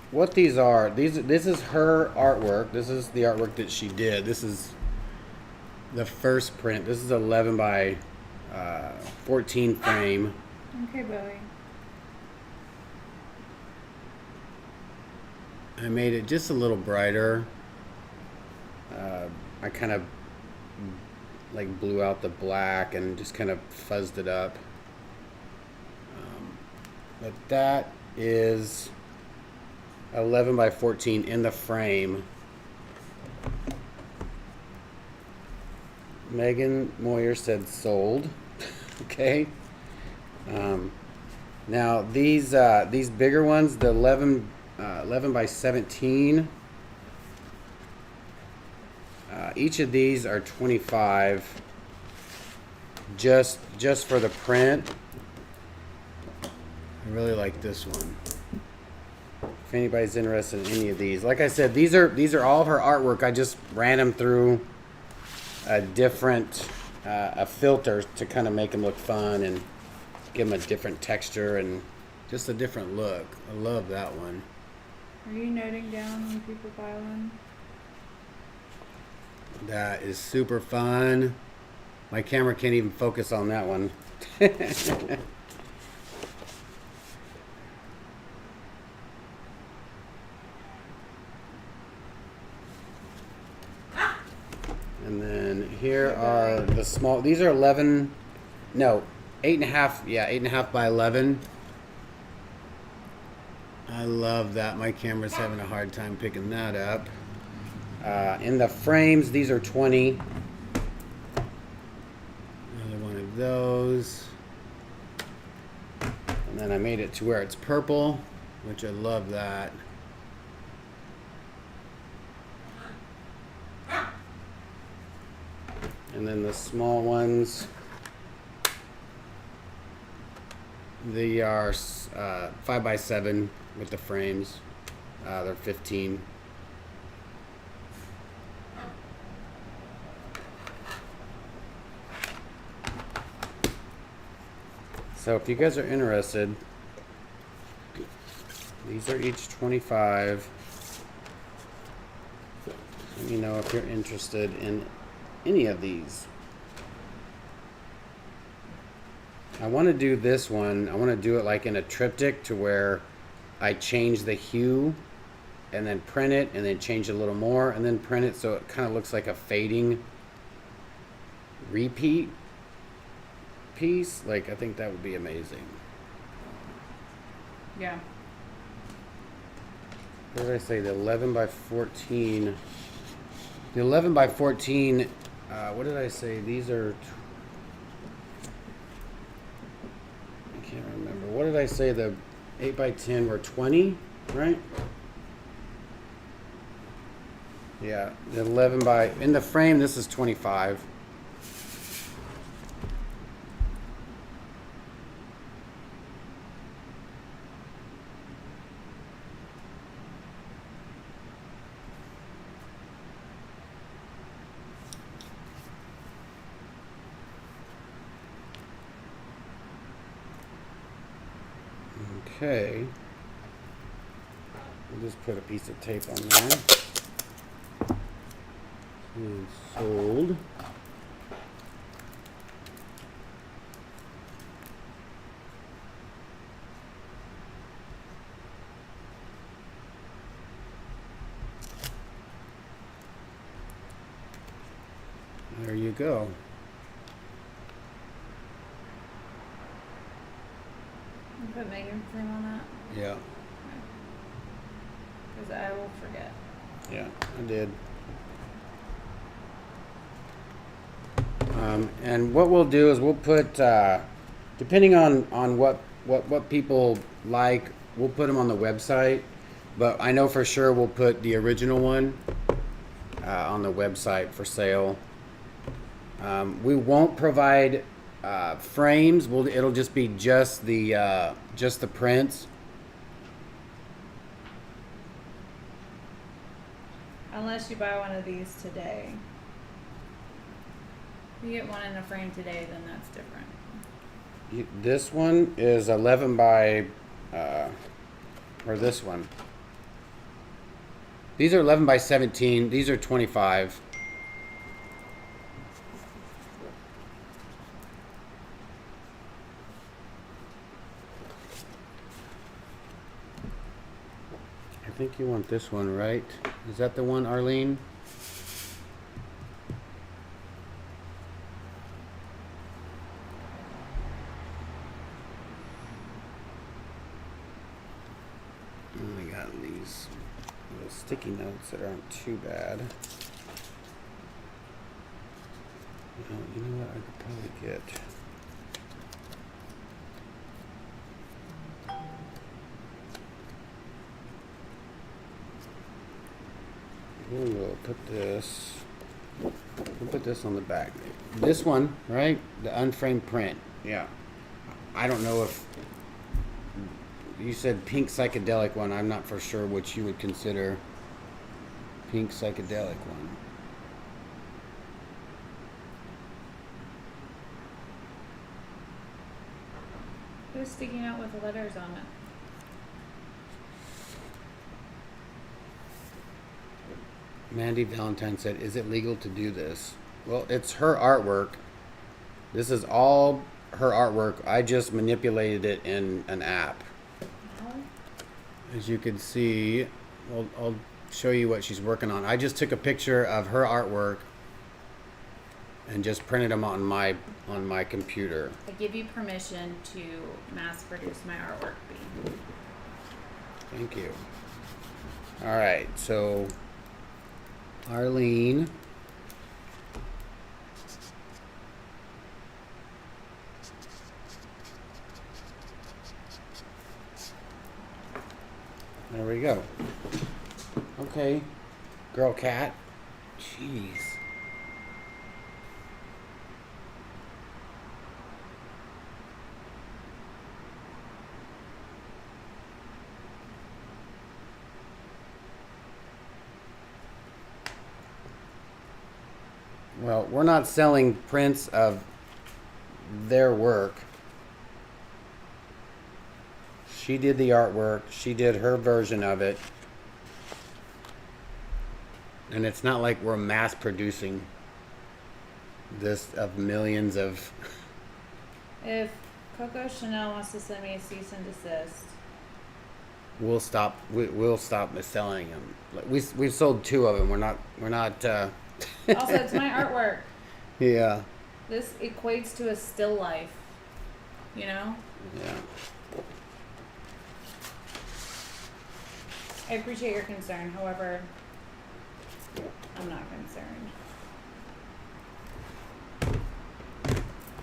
what these are, this is her artwork. This is the artwork that she did. This is the first print. This is 11 by 14 frame. Okay, Bowie. I made it just a little brighter. I kind of like blew out the black and just kind of fuzzed it up. But that is 11 by 14 in the frame. Megan Moyer said sold. Okay. Now these bigger ones, the 11 by 17, Each of these are 25 just for the print. I really like this one. If anybody's interested in any of these, like I said, these are all of her artwork. I just ran them through a different a filter to kind of make them look fun and give them a different texture and just a different look. I love that one. Are you noting down when people buy one? That is super fun. My camera can't even focus on that one. And then here are the small, these are 11, no, 8.5, yeah, 8.5 by 11. I love that. My camera's having a hard time picking that up. In the frames, these are 20. Another one of those. And then I made it to where it's purple, which I love that. And then the small ones, they are 5 by 7 with the frames. They're 15. So if you guys are interested, these are each 25. Let me know if you're interested in any of these. I want to do this one. I want to do it like in a triptych to where I change the hue and then print it and then change it a little more and then print it so it kind of looks like a fading repeat piece. Like, I think that would be amazing. Yeah. What did I say? The 11 by 14. The 11 by 14, what did I say? These are, I can't remember. What did I say? The 8 by 10 were 20, right? Yeah, the 11 by, in the frame, this is 25. Okay, we'll just put a piece of tape on there. And sold. There you go. You put Megan's name on that? Yeah. Because I will forget. Yeah, I did. And what we'll do is we'll put, depending on what people like, we'll put them on the website. But I know for sure we'll put the original one on the website for sale. We won't provide frames. It'll just be just the prints. Unless you buy one of these today. If you get one in a frame today, then that's different. This one is 11 by, or this one. These are 11 by 17. These are 25. I think you want this one, right? Is that the one, Arlene? I got these little sticky notes that aren't too bad. You know what? I could probably get. We'll put this. We'll put this on the back. This one, right? The unframed print. Yeah. I don't know if you said pink psychedelic one. I'm not for sure what you would consider pink psychedelic one. It was sticking out with the letters on it. Mandy Valentine said, "Is it legal to do this?" Well, it's her artwork. This is all her artwork. I just manipulated it in an app. As you can see, I'll show you what she's working on. I just took a picture of her artwork and just printed them on my computer. I give you permission to mass produce my artwork, B. Thank you. All right, so Arlene. There we go. Okay, girl cat. Jeez. Well, we're not selling prints of their work. She did the artwork. She did her version of it. And it's not like we're mass producing this of millions of... If Coco Chanel wants to send me a cease and desist, We'll stop selling them. We've sold 2 of them. We're not. also it's my artwork. Yeah. This equates to a still life, you know? Yeah. I appreciate your concern, however, I'm not concerned.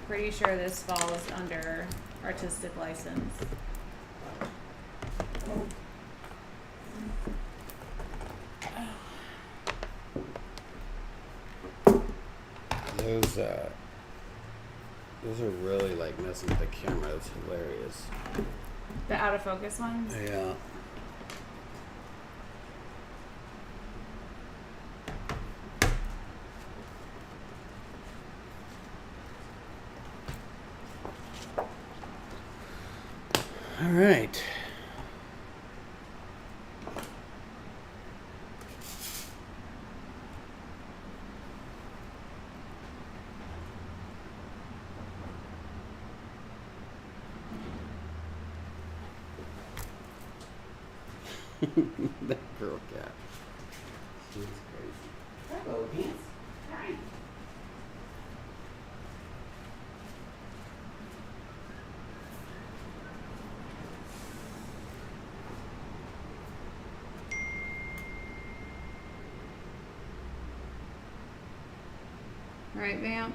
Pretty sure this falls under artistic license. Those are really like messing with the camera. That's hilarious. The out of focus ones? Yeah. All right. That girl cat. She's crazy. Hello, Pants. Hi. All right, Vamp.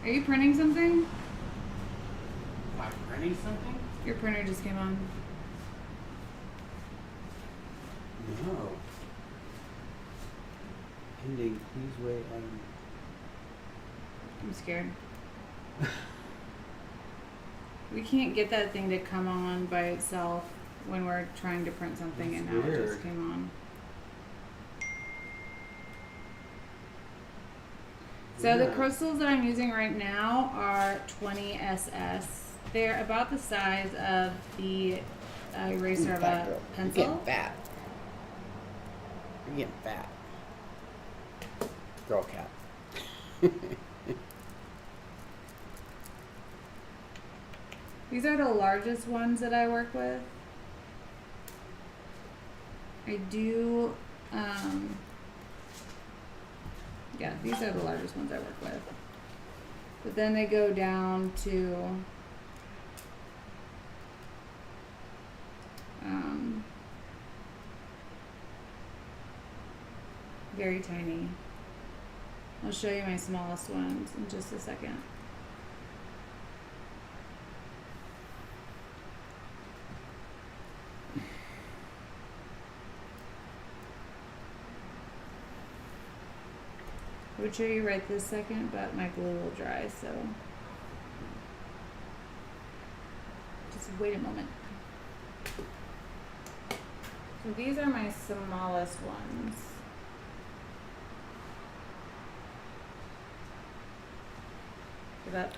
Are you printing something? Am I printing something? Your printer just came on. No. Ending. Please wait. I'm scared. We can't get that thing to come on by itself when we're trying to print something, That's and now it weird. just came on. So the Yeah. crystals that I'm using right now are 20 SS. They're about the size of the eraser of a pencil. You're getting fat. You're getting fat. Girl cat. These are the largest ones that I work with. I do, yeah, these are the largest ones I work with. But then they go down to, very tiny. I'll show you my smallest ones in just a second. I would show you right this second, but my glue will dry, so just wait a moment. So these are my smallest ones. That.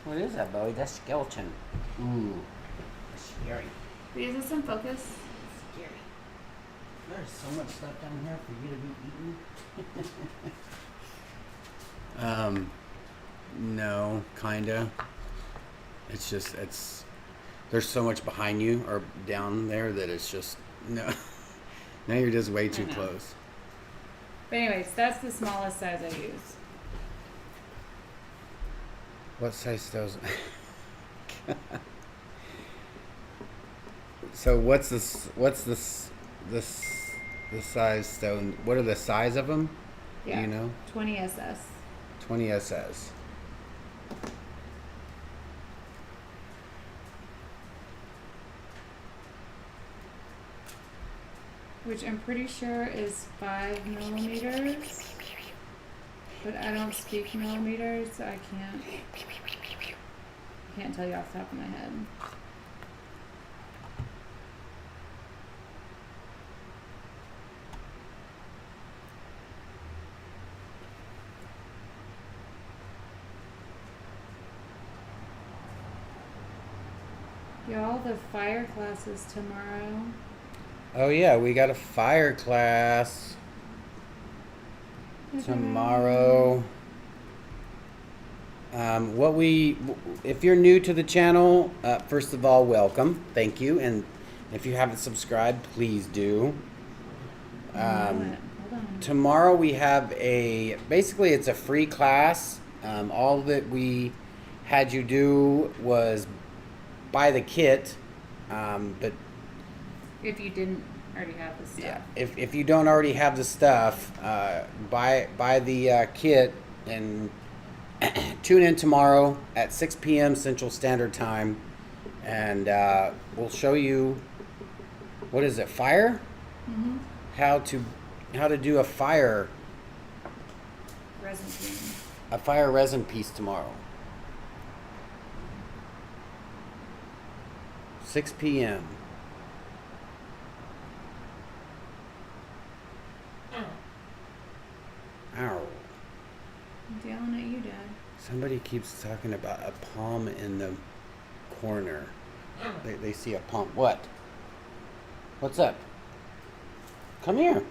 What is that, Bowie? That's skeleton. Ooh, that's scary. Wait, is this in focus? Scary. There's so much stuff down here for you to be eating. No, kinda. It's just, there's so much behind you or down there that it's just, no. Now you're just way too close. But anyways, that's the smallest size I use. What size those? So what's this size stone? What are the size of them? Yeah. Do you know? 20 SS. 20 SS. Which I'm pretty sure is 5 millimeters. But I don't speak millimeters, so I can't tell you off the top of my head. Y'all, the fire class is tomorrow. Oh yeah, we got a fire class tomorrow. If you're new to the channel, first of all, welcome, thank you, and if you haven't subscribed, please do. Hold on. Tomorrow we have basically it's a free class. All that we had you do was buy the kit, but If you didn't already have the stuff. yeah, if you don't already have the stuff, buy the kit and tune in tomorrow at 6 p.m. Central Standard Time, and we'll show you what is it, fire? Mm-hmm. How to do a fire resin piece tomorrow. 6 p.m. Ow. I'm yelling at you, Dad. Somebody keeps talking about a palm in the corner. They see a palm. What? What's up? Come here.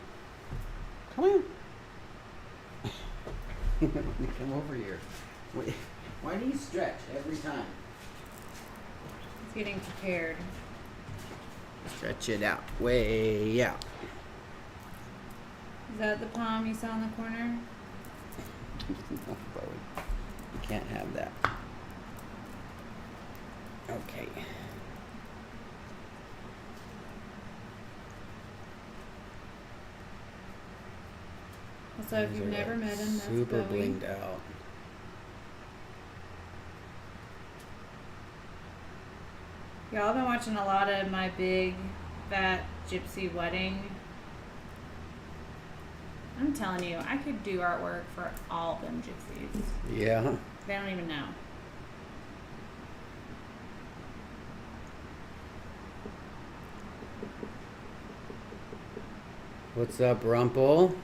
Come here. Come over here. Wait, why do you stretch every time? It's getting prepared. Stretch it out. Way out. Is that the palm you saw in the corner? No, Bowie. You can't have that. Okay. Also, if you've never met him, that's super Bowie. blinged out. Y'all have been watching a lot of my big, fat gypsy wedding. I'm telling you, I could do artwork for all of them gypsies. Yeah. They don't even know. What's up, Rumple?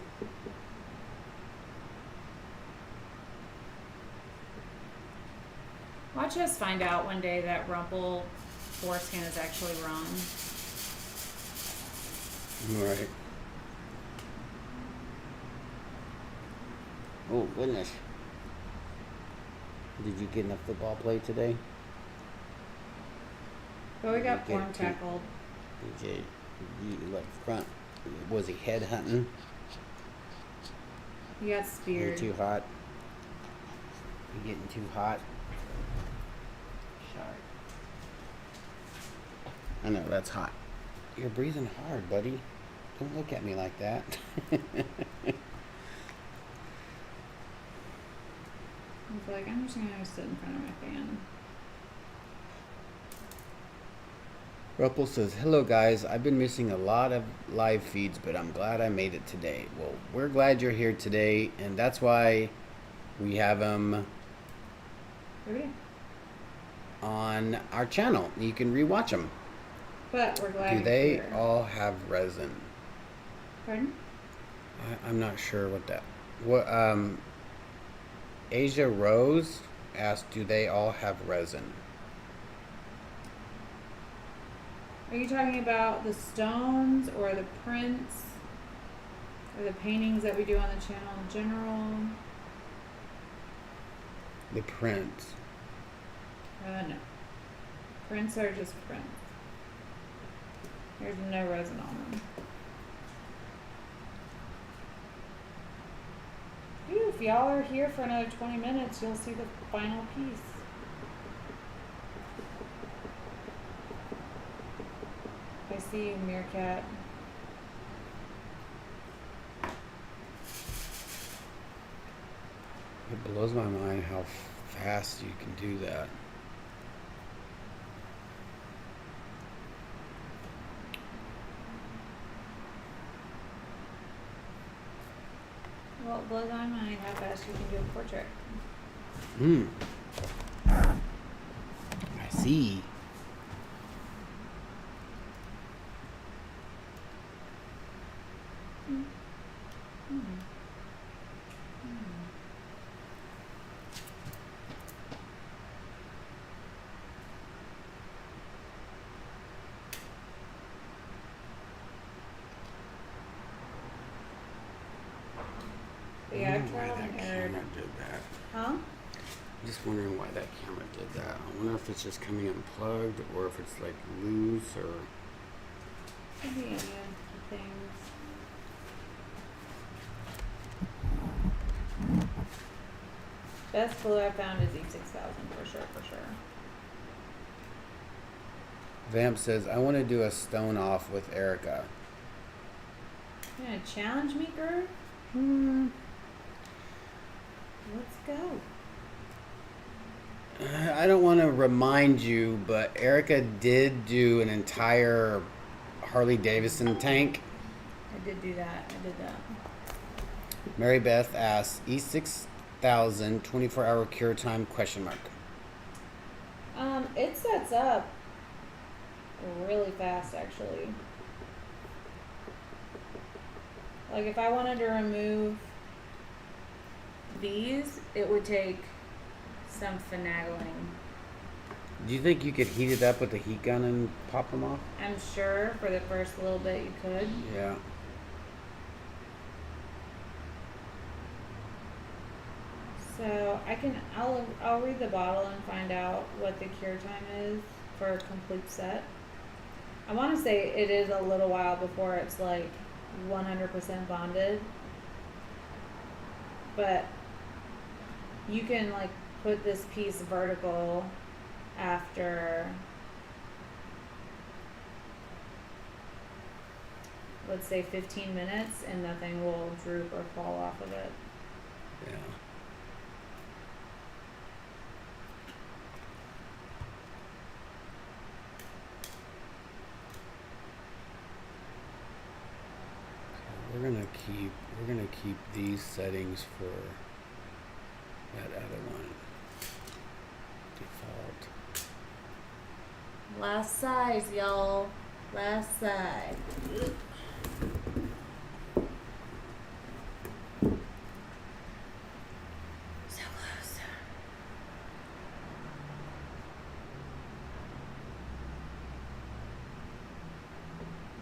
Watch us find out one day that Rumple foreskin is actually wrong. All right. Oh, goodness. Did you get enough football play today? But we got Get form to- tackled. Did you like front? Was he head hunting? You got You speared. too hot? You getting too hot? Sorry. I know, that's hot. You're breathing hard, buddy. Don't look at me like that. I was like, I'm just gonna sit in front of my fan. Ruppel says, "Hello guys, I've been missing a lot of live feeds, but I'm glad I made it today." Well, we're glad you're here today, and that's why we have them Okay. on our channel. You can rewatch them. But we're glad Do you're they here. all have resin? Pardon? I'm not sure what that. What Asia Rose asked, "Do they all have resin?" Are you talking about the stones or the prints or the paintings that we do on the channel in general? The prints. No. Prints are just prints. There's no resin on them. Ooh, if y'all are here for another 20 minutes, you'll see the final piece. I see you, Meerkat. It blows my mind how fast you can do that. Well, it blows my mind how fast you can do a portrait. I see. Yeah, I've Why tried that and errored. camera did that. Huh? I'm just wondering why that camera did that. I wonder if it's just coming unplugged or if it's like loose or. Could be any of the things. Best glue I found is E6000 for sure. Vamp says, "I want to do a stone off with Erica." You gonna challenge me, girl? Let's go. I don't want to remind you, but Erica did do an entire Harley Davidson tank. I did do that. I did that. Mary Beth asks, "E6000 24-hour cure time question mark." It sets up really fast, actually. Like, if I wanted to remove these, it would take some finagling. Do you think you could heat it up with a heat gun and pop them off? I'm sure for the first little bit you could. Yeah. So I'll read the bottle and find out what the cure time is for a complete set. I want to say it is a little while before it's like 100% bonded, but you can like put this piece vertical after, let's say 15 minutes, and nothing will droop or fall off of it. Yeah. We're gonna keep these settings for that other one. Default. Last size, y'all. Last size. So close.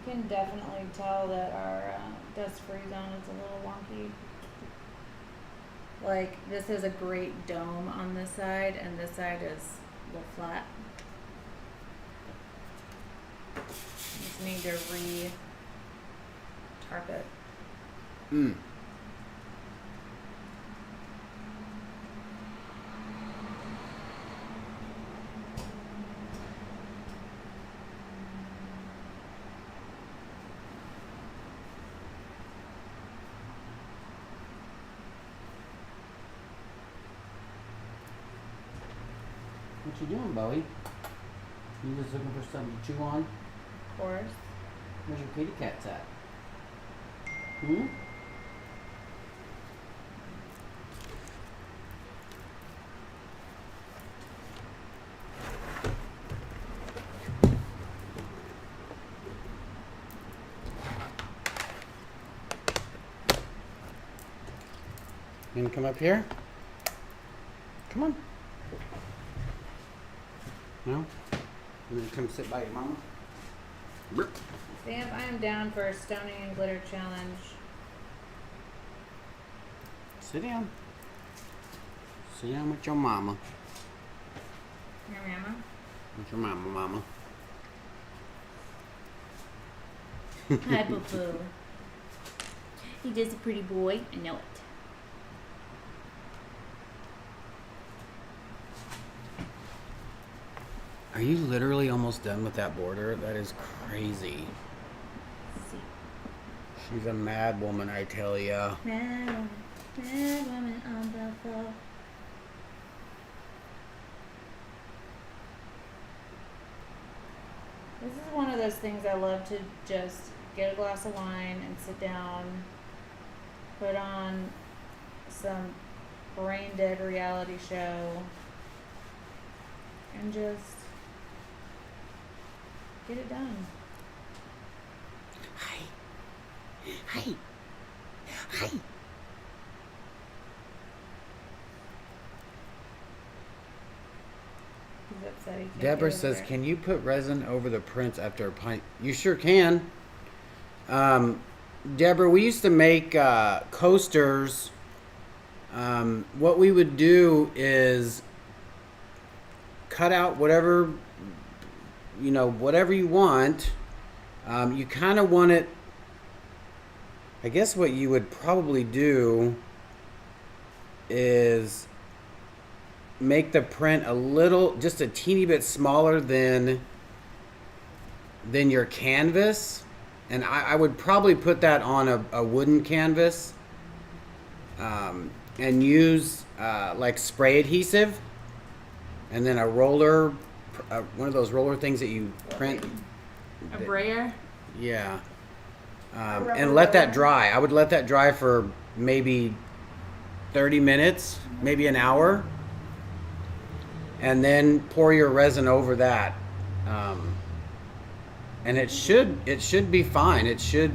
You can definitely tell that our dust free zone is a little wonky. Like, this is a great dome on this side, and this side is a little flat. Just need to tarp it. What you doing, Bowie? You just looking for something to chew on? Of course. Where's your kitty cats at? Hmm? You gonna come up here? Come on. No? You gonna come sit by your mama? Sam, I am down for a stoning and glitter challenge. Sit down. Sit down with your mama. Your mama? With your mama. Hi, boo-boo. He is a pretty boy. I know it. Are you literally almost done with that border? That is crazy. See. She's a mad woman, I tell ya. Mad woman on the floor. This is one of those things I love to just get a glass of wine and sit down, put on some brain dead reality show, and just get it done. Hi. Hi. Hi. He's upset he can't Deborah get over says, there. can you put resin over the prints after a pint? You sure can. Deborah, we used to make coasters. What we would do is cut out whatever, whatever you want. You kind of want it, I guess what you would probably do is make the print just a teeny bit smaller than your canvas. And I would probably put that on a wooden canvas and use like spray adhesive and then a roller, one of those roller things that you print. A brayer? Yeah. And let that dry. I would let that dry for maybe 30 minutes, maybe an hour. And then pour your resin over that. And it should be fine. It should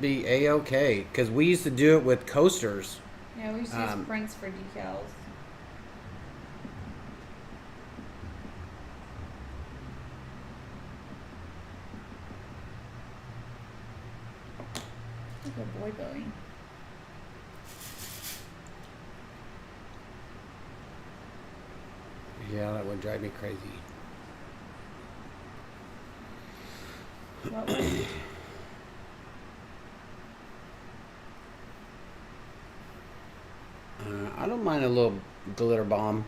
be a-okay. Because we used to do it with coasters. Yeah, we used to use prints for decals. Look at boy Bowie. Yeah, that would drive me crazy. What was it? I don't mind a little glitter bomb.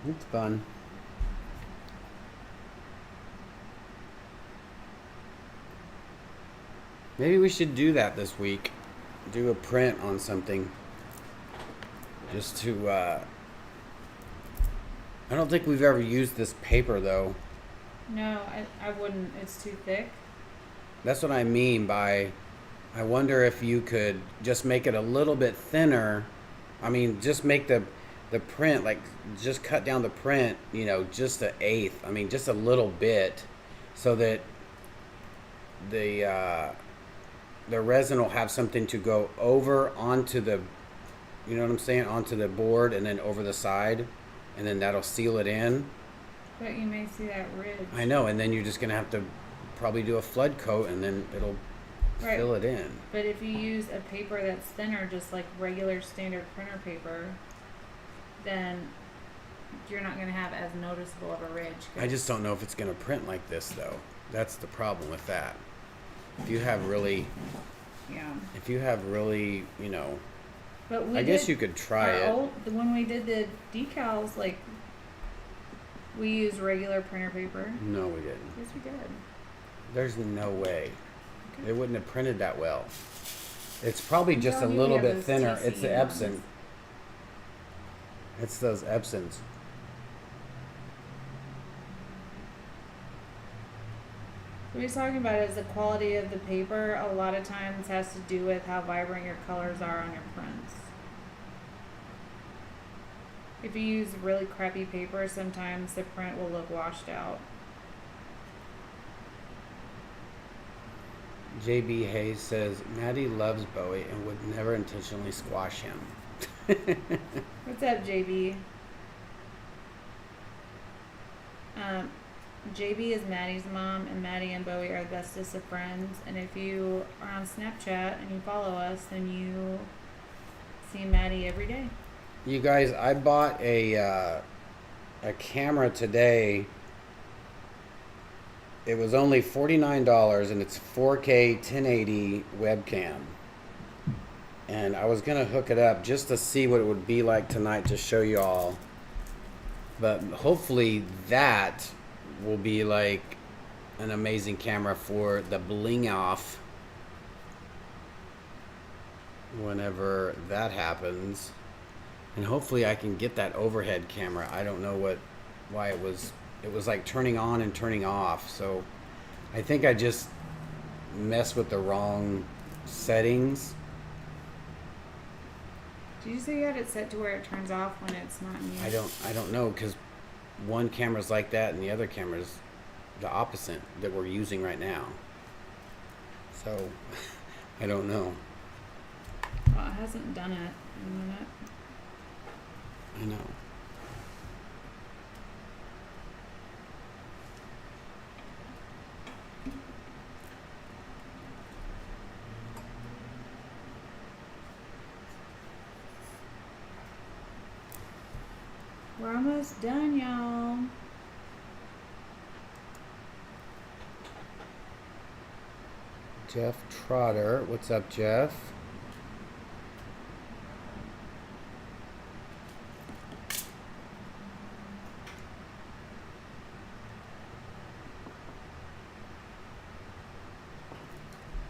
It's fun. Maybe we should do that this week. Do a print on something. Just to, I don't think we've ever used this paper though. No, I wouldn't. It's too thick. That's what I mean by, I wonder if you could just make it a little bit thinner. I mean, just make the print, like, just cut down the print, just an eighth. I mean, just a little bit, so that the resin will have something to go over onto the, you know what I'm saying, onto the board and then over the side, and then that'll seal it in. But you may see that ridge. I know, and then you're just gonna have to probably do a flood coat, and then it'll fill it in. But if you use a paper that's thinner, just like regular standard printer paper, then you're not going to have as noticeable of a ridge. I just don't know if it's going to print like this, though. That's the problem with that. If you have really, But I guess you could try it. When we did the decals, like, we used regular printer paper. No, we didn't. Yes, we did. There's no way. Okay. It wouldn't have printed that well. It's probably just a telling you, little we have bit those thinner. TCU It's the ones. Epson. It's those Epsons. What he's talking about is the quality of the paper. A lot of times has to do with how vibrant your colors are on your prints. If you use really crappy paper, sometimes the print will look washed out. JB Hayes says Maddie loves Bowie and would never intentionally squash him. What's up, JB? JB is Maddie's mom, and Maddie and Bowie are the bestest of friends. And if you are on Snapchat and you follow us, then you see Maddie every day. You guys, I bought a camera today. It was only $49 and it's 4K 1080 webcam. And I was gonna hook it up just to see what it would be like tonight to show you all. But hopefully that will be like an amazing camera for the bling off whenever that happens. And hopefully I can get that overhead camera. I don't know why it was like turning on and turning off. So I think I just messed with the wrong settings. Did you say you had it set to where it turns off when it's not in use? I don't know, because one camera's like that and the other camera's the opposite that we're using right now. So I don't know. Well, it hasn't done it in a minute. I know. We're almost done, y'all. Jeff Trotter. What's up, Jeff?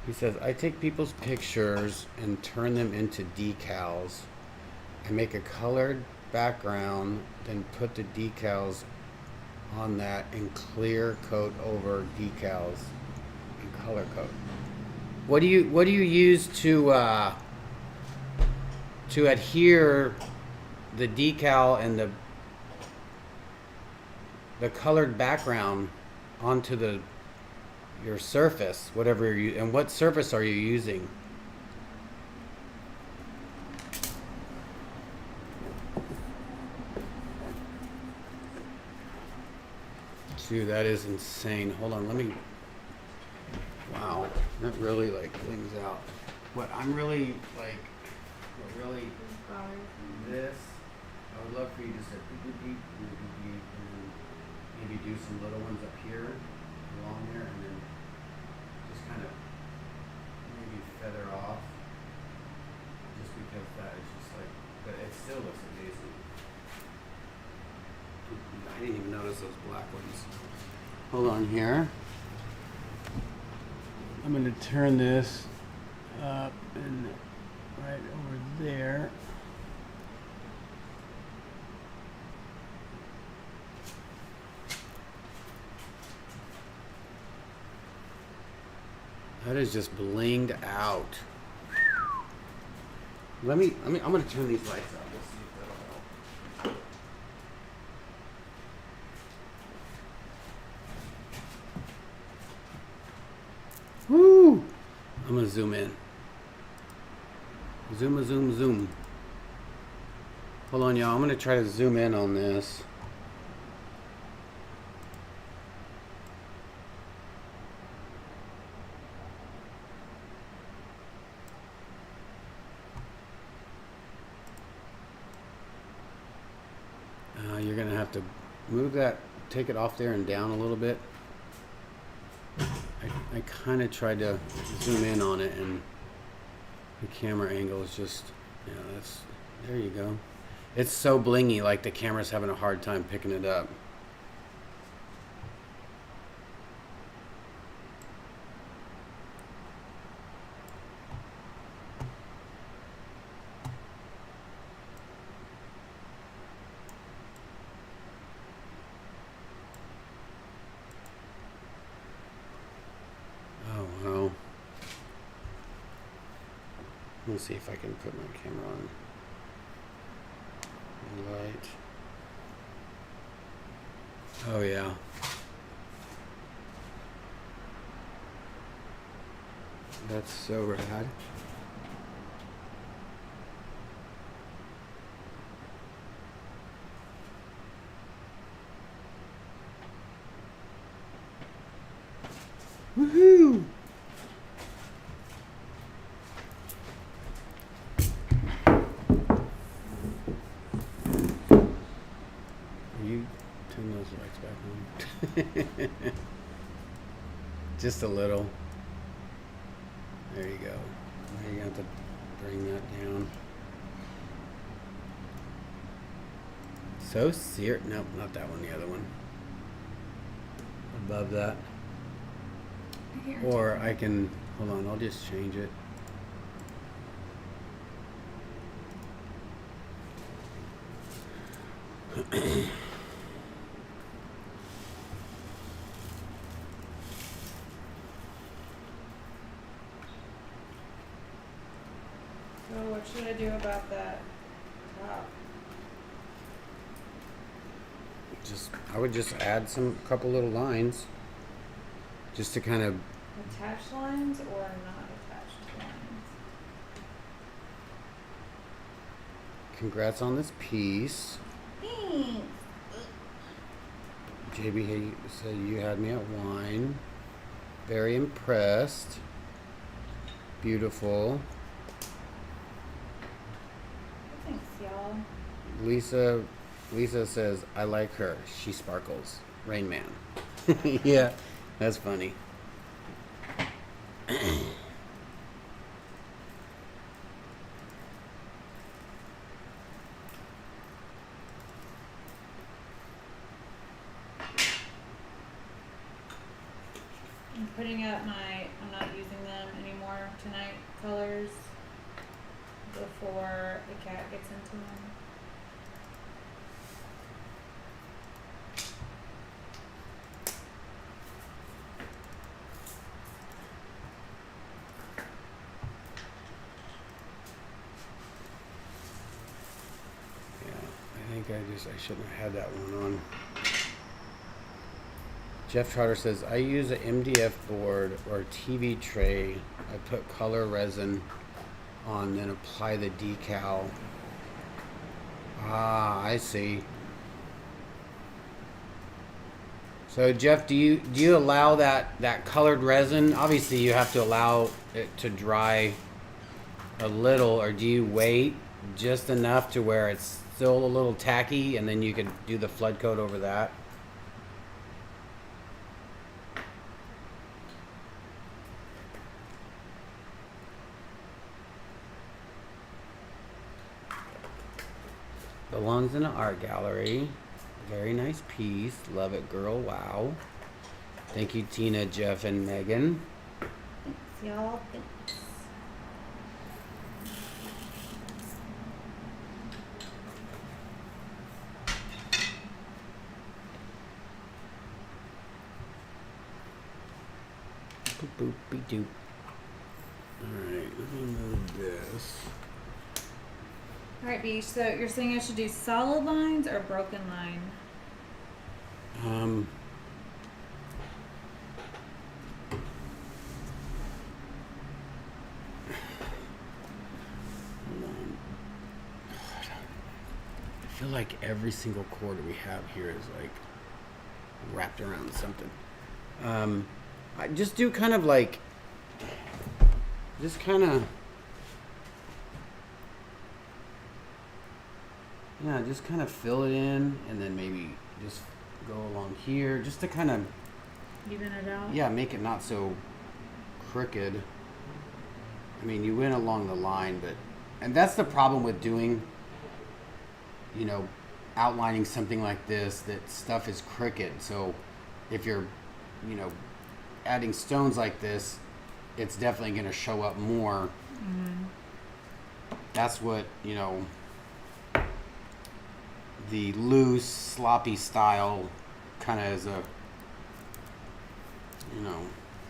He says, I take people's pictures and turn them into decals. I make a colored background, then put the decals on that and clear coat over decals and color code. What do you use to adhere the decal and the colored background onto your surface, whatever and what surface are you using? Dude, that is insane. Hold on, let me. Wow, that really like flings out. What I'm really like, this. I would love for you to say beep beep and maybe do some little ones up here, along there, and then just kind of maybe feather off. Just because that is just like, but it still looks amazing. I didn't even notice those black ones. Hold on here. I'm going to turn this up and right over there. That is just blinged out. I'm going to turn these lights up. Let's see if that'll help. Woo! I'm gonna zoom in. Zoom. Hold on, y'all. I'm gonna try to zoom in on this. You're gonna have to move that, take it off there and down a little bit. I kind of tried to zoom in on it and the camera angle is just, yeah, there you go. It's so blingy, like the camera's having a hard time picking it up. Let's see if I can put my camera on. Light. Oh yeah. That's so rad. Woohoo! You turn those lights back on. Just a little. There you go. Now you have to bring that down. So nope, not that one, the other one. Above that. Or I can, hold on, I'll just change it. So what should I do about that top? I would just add couple little lines just to kind of Attached lines or not attached lines? congrats on this piece. Thanks. JB said you had me at wine. Very impressed. Beautiful. Thanks, y'all. Lisa says I like her. She sparkles. Rain Man. Yeah, that's funny. I'm putting up I'm not using them anymore tonight, colors, before the cat gets into them. I shouldn't have had that one on. Jeff Trotter says, I use an MDF board or TV tray. I put color resin on, then apply the decal. Ah, I see. So Jeff, do you allow that colored resin? Obviously you have to allow it to dry a little, or do you wait just enough to where it's still a little tacky and then you can do the flood coat over that? Belongs in an art gallery. Very nice piece. Love it, girl. Wow. Thank you, Tina, Jeff, and Megan. Thanks, y'all. Thanks. Boop, boop, doop. Alright, let me move this. Alright, B, so you're saying I should do solid lines or broken line? Hold on. I feel like every single quarter we have here is like wrapped around something. I just do kind of like, just kind of, yeah, just kind of fill it in and then maybe just go along here just to kind of Even it out? yeah, make it not so crooked. I mean, you went along the line, but, and that's the problem with doing, you know, outlining something like this, that stuff is crooked. So if you're, you know, adding stones like this, it's definitely going to show up more. Mm-hmm. That's what, you know, the loose, sloppy style kind of is a, you know.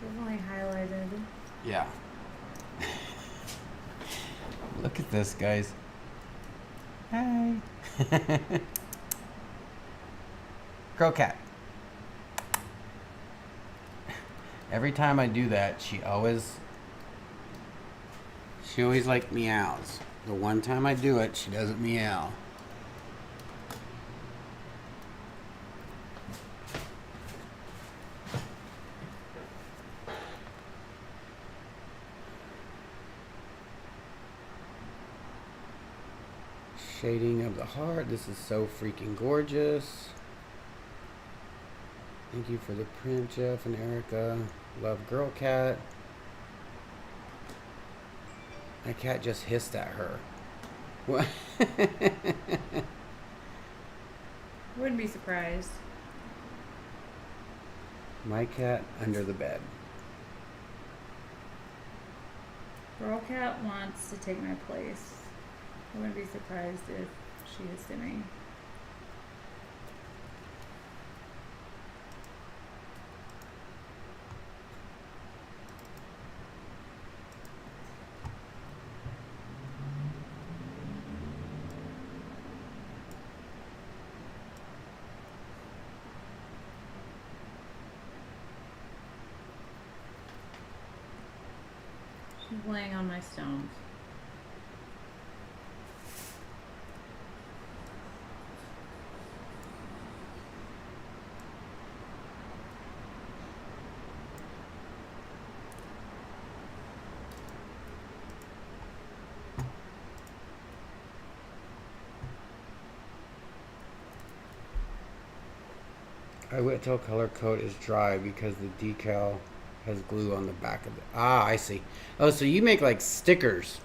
Definitely highlighted. Yeah. Look at this, guys. Hi. Girl cat. Every time I do that, she always like meows. The one time I do it, she doesn't meow. Shading of the heart. This is so freaking gorgeous. Thank you for the print, Jeff and Erica. Love Girl Cat. My cat just hissed at her. What? Wouldn't be surprised. My cat under the bed. Girl cat wants to take my place. I wouldn't be surprised if she hissed at me. She's laying on my stones. I wait till color coat is dry because the decal has glue on the back of it. Ah, I see. Oh, so you make like stickers.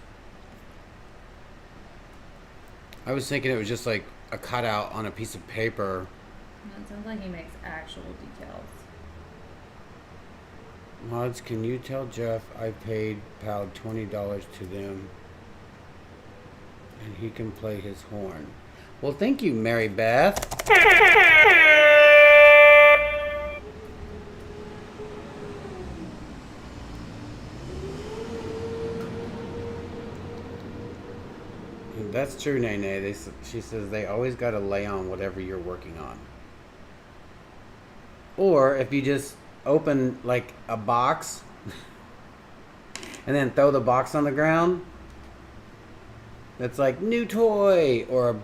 I was thinking it was just like a cutout on a piece of paper. No, it sounds like he makes actual decals. Mods, can you tell Jeff I paid Pal $20 to them and he can play his horn? Well, thank you, Mary Beth. That's true, Nene. She says they always got to lay on whatever you're working on. Or if you just open like a box and then throw the box on the ground, that's like new toy or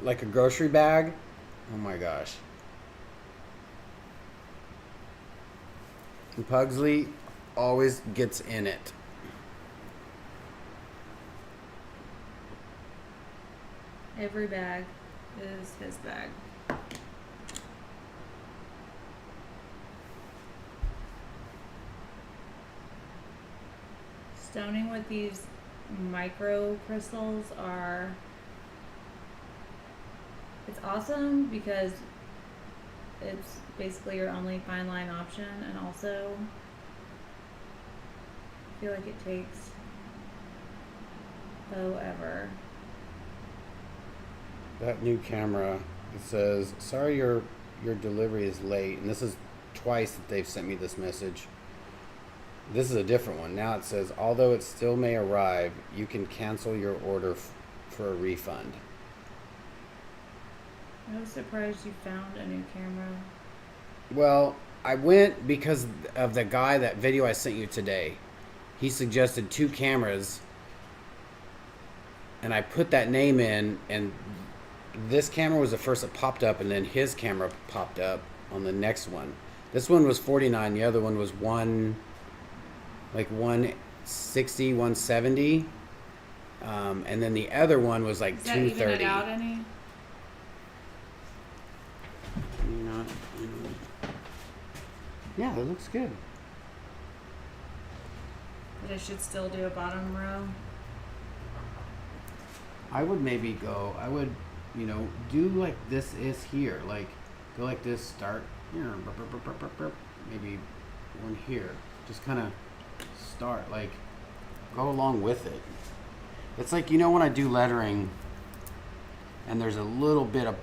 like a grocery bag. Oh my gosh. And Pugsley always gets in it. Every bag is his bag. Stoning with these micro crystals it's awesome because it's basically your only fine line option, and also I feel like it takes forever. That new camera, it says, sorry your delivery is late. And this is twice that they've sent me this message. This is a different one. Now it says, although it still may arrive, you can cancel your order for a refund. I was surprised you found a new camera. Well, I went because of the guy, that video I sent you today. He suggested 2 cameras. And I put that name in, and this camera was the first that popped up, and then his camera popped up on the next one. This one was $49. The other one was like $160, $170, and then the other one was like Does that $230. even it out any? Yeah, it looks good. But I should still do a bottom row. I would maybe go. I would, do like this is here. Like go like this. Start here. Maybe one here. Just kind of start. Like go along with it. It's like when I do lettering, and there's a little bit of,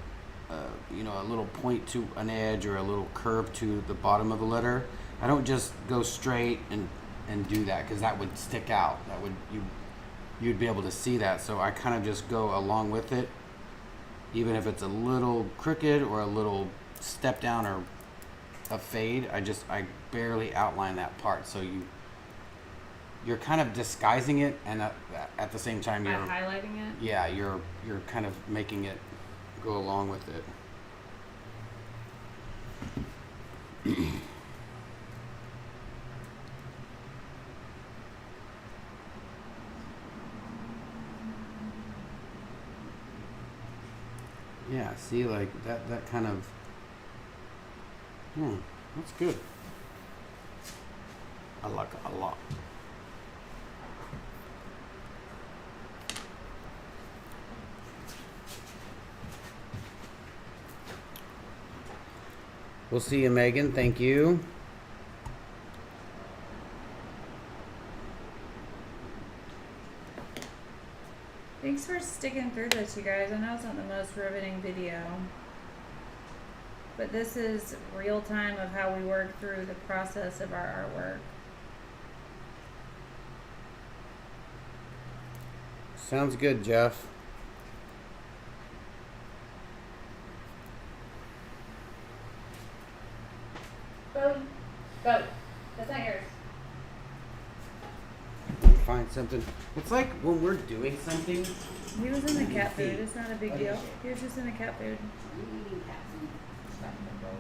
a little point to an edge or a little curve to the bottom of the letter. I don't just go straight and do that, because that would stick out. you'd be able to see that. So I kind of just go along with it, even if it's a little crooked or a little step down or a fade. I barely outline that part, so you're kind of disguising it, and at the same time By you're highlighting it? yeah, you're kind of making it go along with it. Yeah, see, like that kind of that's good. I like it a lot. We'll see you, Megan. Thank you. Thanks for sticking through this, you guys. I know it's not the most riveting video, but this is real time of how we work through the process of our artwork. Sounds good, Jeff. Boom. Go. That's not yours. Find something. It's like when we're doing something. He was in the cat food. It's not a big deal. He was just in the cat food. Eating cat food. It's not in the bowl.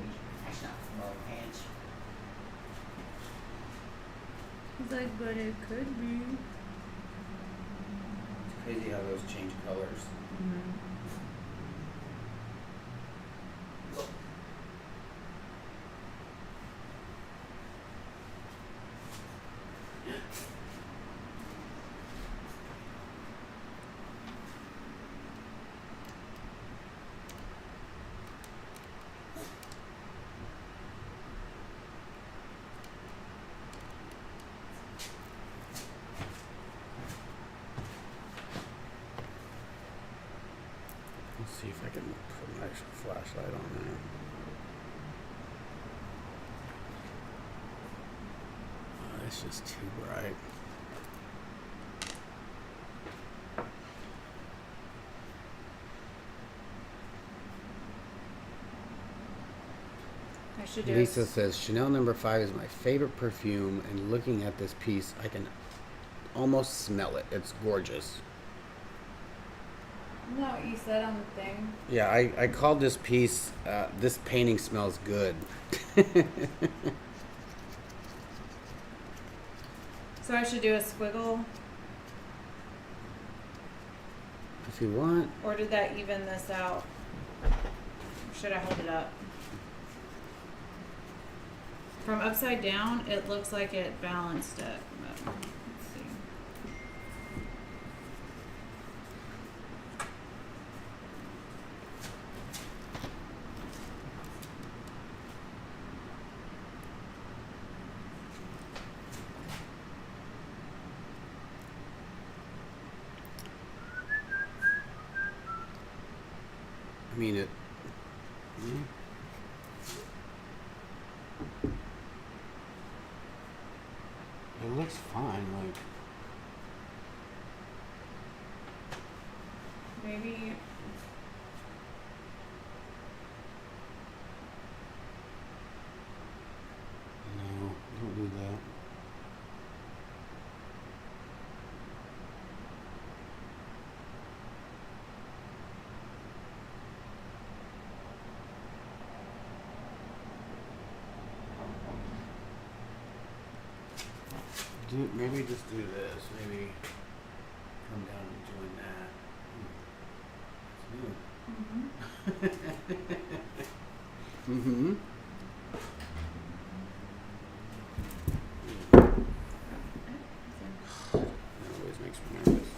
It's not in the bowl hands. He's like, but it could be. It's crazy how those change colors. Mm-hmm. Let's see if I can put an actual flashlight on there. Oh, it's just too bright. I should do Lisa it. says Chanel No. 5 is my favorite perfume, and looking at this piece, I can almost smell it. It's gorgeous. Isn't that what you said on the thing? Yeah, I called this piece, this painting smells good. So I should do a squiggle, If you want. or did that even this out? Or should I hold it up? From upside down, it looks like it balanced it. But let's see. I mean, it. Yeah. It looks fine, like. Maybe. No, don't do that. Maybe just do this. Maybe come down and join that. Mm-hmm. That always makes me nervous.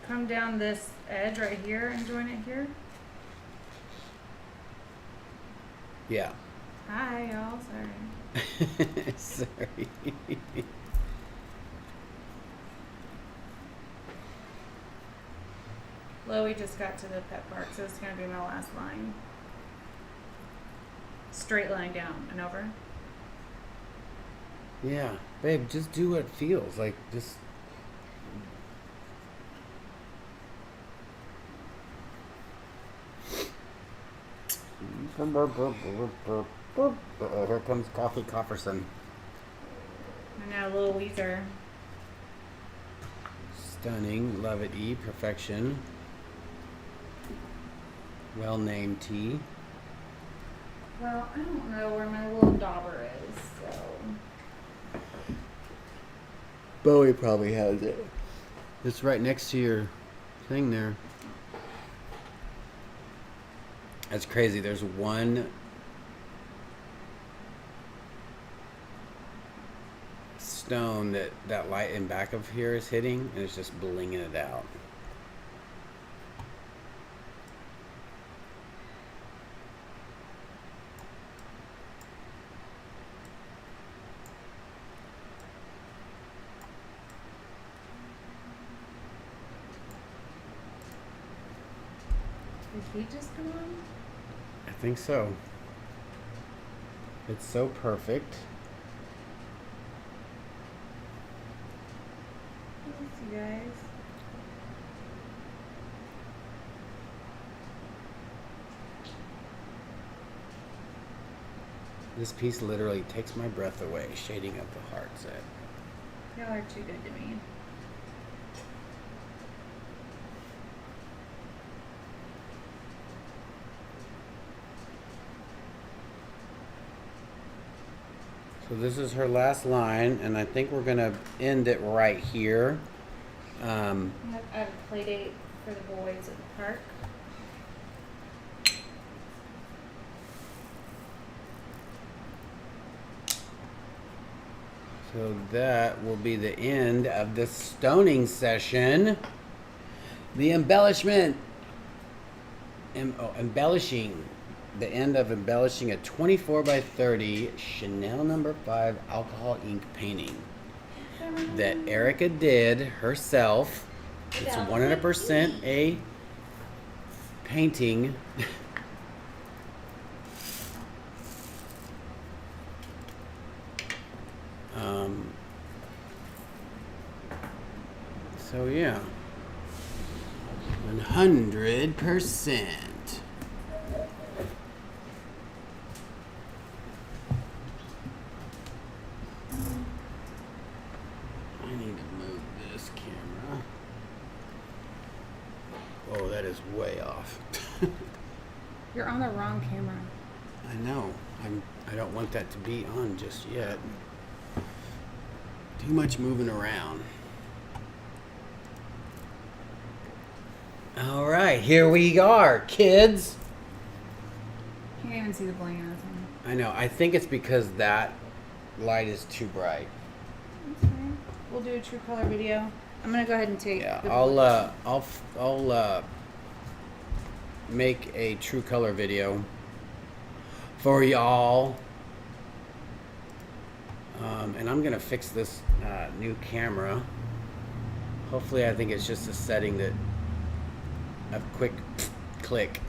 Come down this edge right here and join it here. Yeah. Hi, y'all. Sorry. Sorry. Chloe just got to the pet park, so it's gonna be my last line. Straight line down and over. Yeah, babe, just do what it feels like. Just here comes Coffee Cofferson. I know, little Weezer. Stunning, love it, E, perfection. Well named T. Well, I don't know where my little dauber is, so. Bowie probably has it. It's right next to your thing there. That's crazy. There's one stone that light in back of here is hitting, and it's just blinging it out. Did he just come on? I think so. It's so perfect. Thanks, you guys. This piece literally takes my breath away, shading up the heart set. Y'all are too good to me. So this is her last line, and I think we're gonna end it right here. I have a play date for the boys at the park. So that will be the end of the stoning session. The embellishment. Embellishing. The end of embellishing a 24 by 30 Chanel No. 5 alcohol ink painting that Erica did herself. It's 100% a painting. So yeah, 100%. I need to move this camera. Oh, that is way off. You're on the wrong camera. I know. I don't want that to be on just yet. Too much moving around. All right, here we are, kids. Can't even see the bling on this one. I know. I think it's because that light is too bright. That's fine. We'll do a true color video. I'm gonna go ahead and take. Yeah, the I'll make a true color video for y'all. And I'm gonna fix this new camera. Hopefully, I think it's just a setting that a quick click.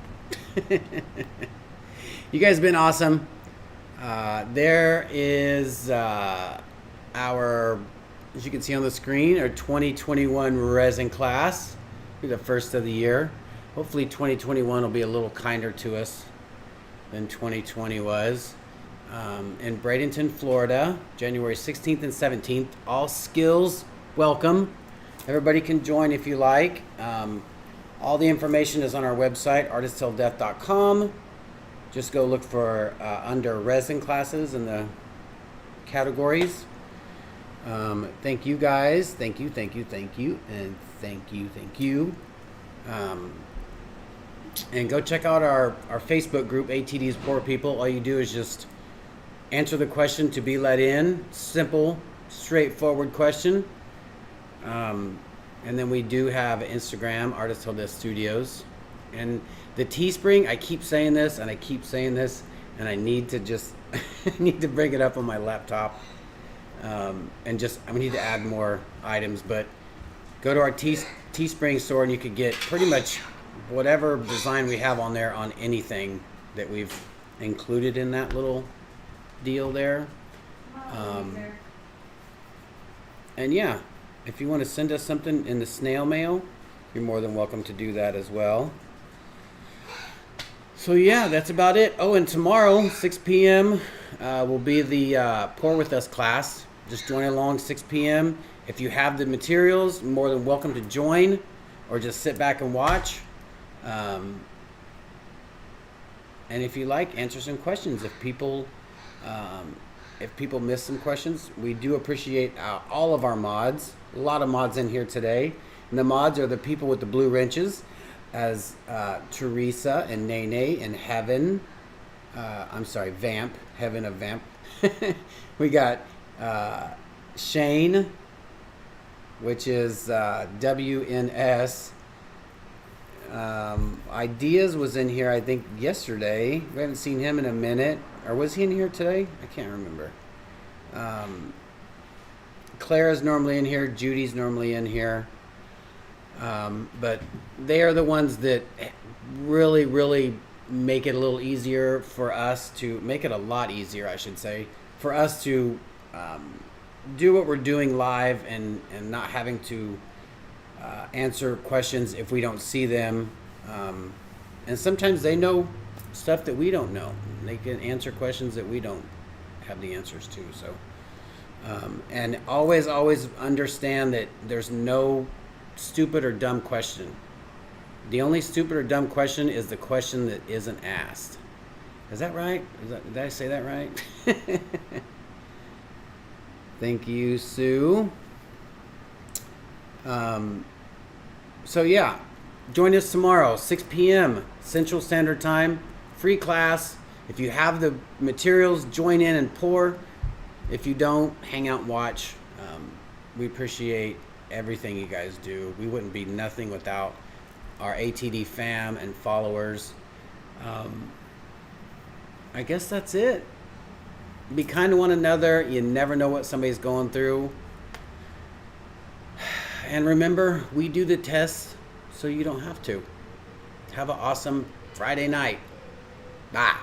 You guys have been awesome. There is our, as you can see on the screen, our 2021 resin class. Be the first of the year. Hopefully 2021 will be a little kinder to us than 2020 was. In Bradenton, Florida, January 16th and 17th. All skills welcome. Everybody can join if you like. All the information is on our website, artisttilldeath.com. Just go look for under resin classes in the categories. Thank you guys. Thank you. And thank you. And go check out our Facebook group, ATD's Poor People. All you do is just answer the question to be let in. Simple, straightforward question. And then we do have Instagram, Artist Till Death Studios. And the Teespring, I keep saying this, and I need to just, I need to bring it up on my laptop. And just, I need to add more items, but go to our Teespring store and you could get pretty much whatever design we have on there on anything that we've included in that little deal there. And yeah, if you want to send us something in the snail mail, you're more than welcome to do that as well. So yeah, that's about it. Oh, and tomorrow, 6 p.m., will be the Pour With Us class. Just join along, 6 p.m. If you have the materials, more than welcome to join, or just sit back and watch. And if you like, answer some questions. If people miss some questions, we do appreciate all of our mods. A lot of mods in here today. And the mods are the people with the blue wrenches, as Teresa and Nene and Heaven. Vamp. Heaven of Vamp. We got Shane, which is WNS. Ideas was in here, I think, yesterday. We haven't seen him in a minute. Or was he in here today? I can't remember. Clara's normally in here. Judy's normally in here. But they are the ones that really, really make it a little easier for us to make it a lot easier, I should say, for us to do what we're doing live and not having to answer questions if we don't see them. And sometimes they know stuff that we don't know. They can answer questions that we don't have the answers to. So, and always understand that there's no stupid or dumb question. The only stupid or dumb question is the question that isn't asked. Is that right? Did I say that right? Thank you, Sue. So yeah, join us tomorrow, 6 p.m. Central Standard Time. Free class. If you have the materials, join in and pour. If you don't, hang out and watch. We appreciate everything you guys do. We wouldn't be nothing without our ATD fam and followers. I guess that's it. Be kind to one another. You never know what somebody's going through. And remember, we do the tests so you don't have to. Have an awesome Friday night. Bye.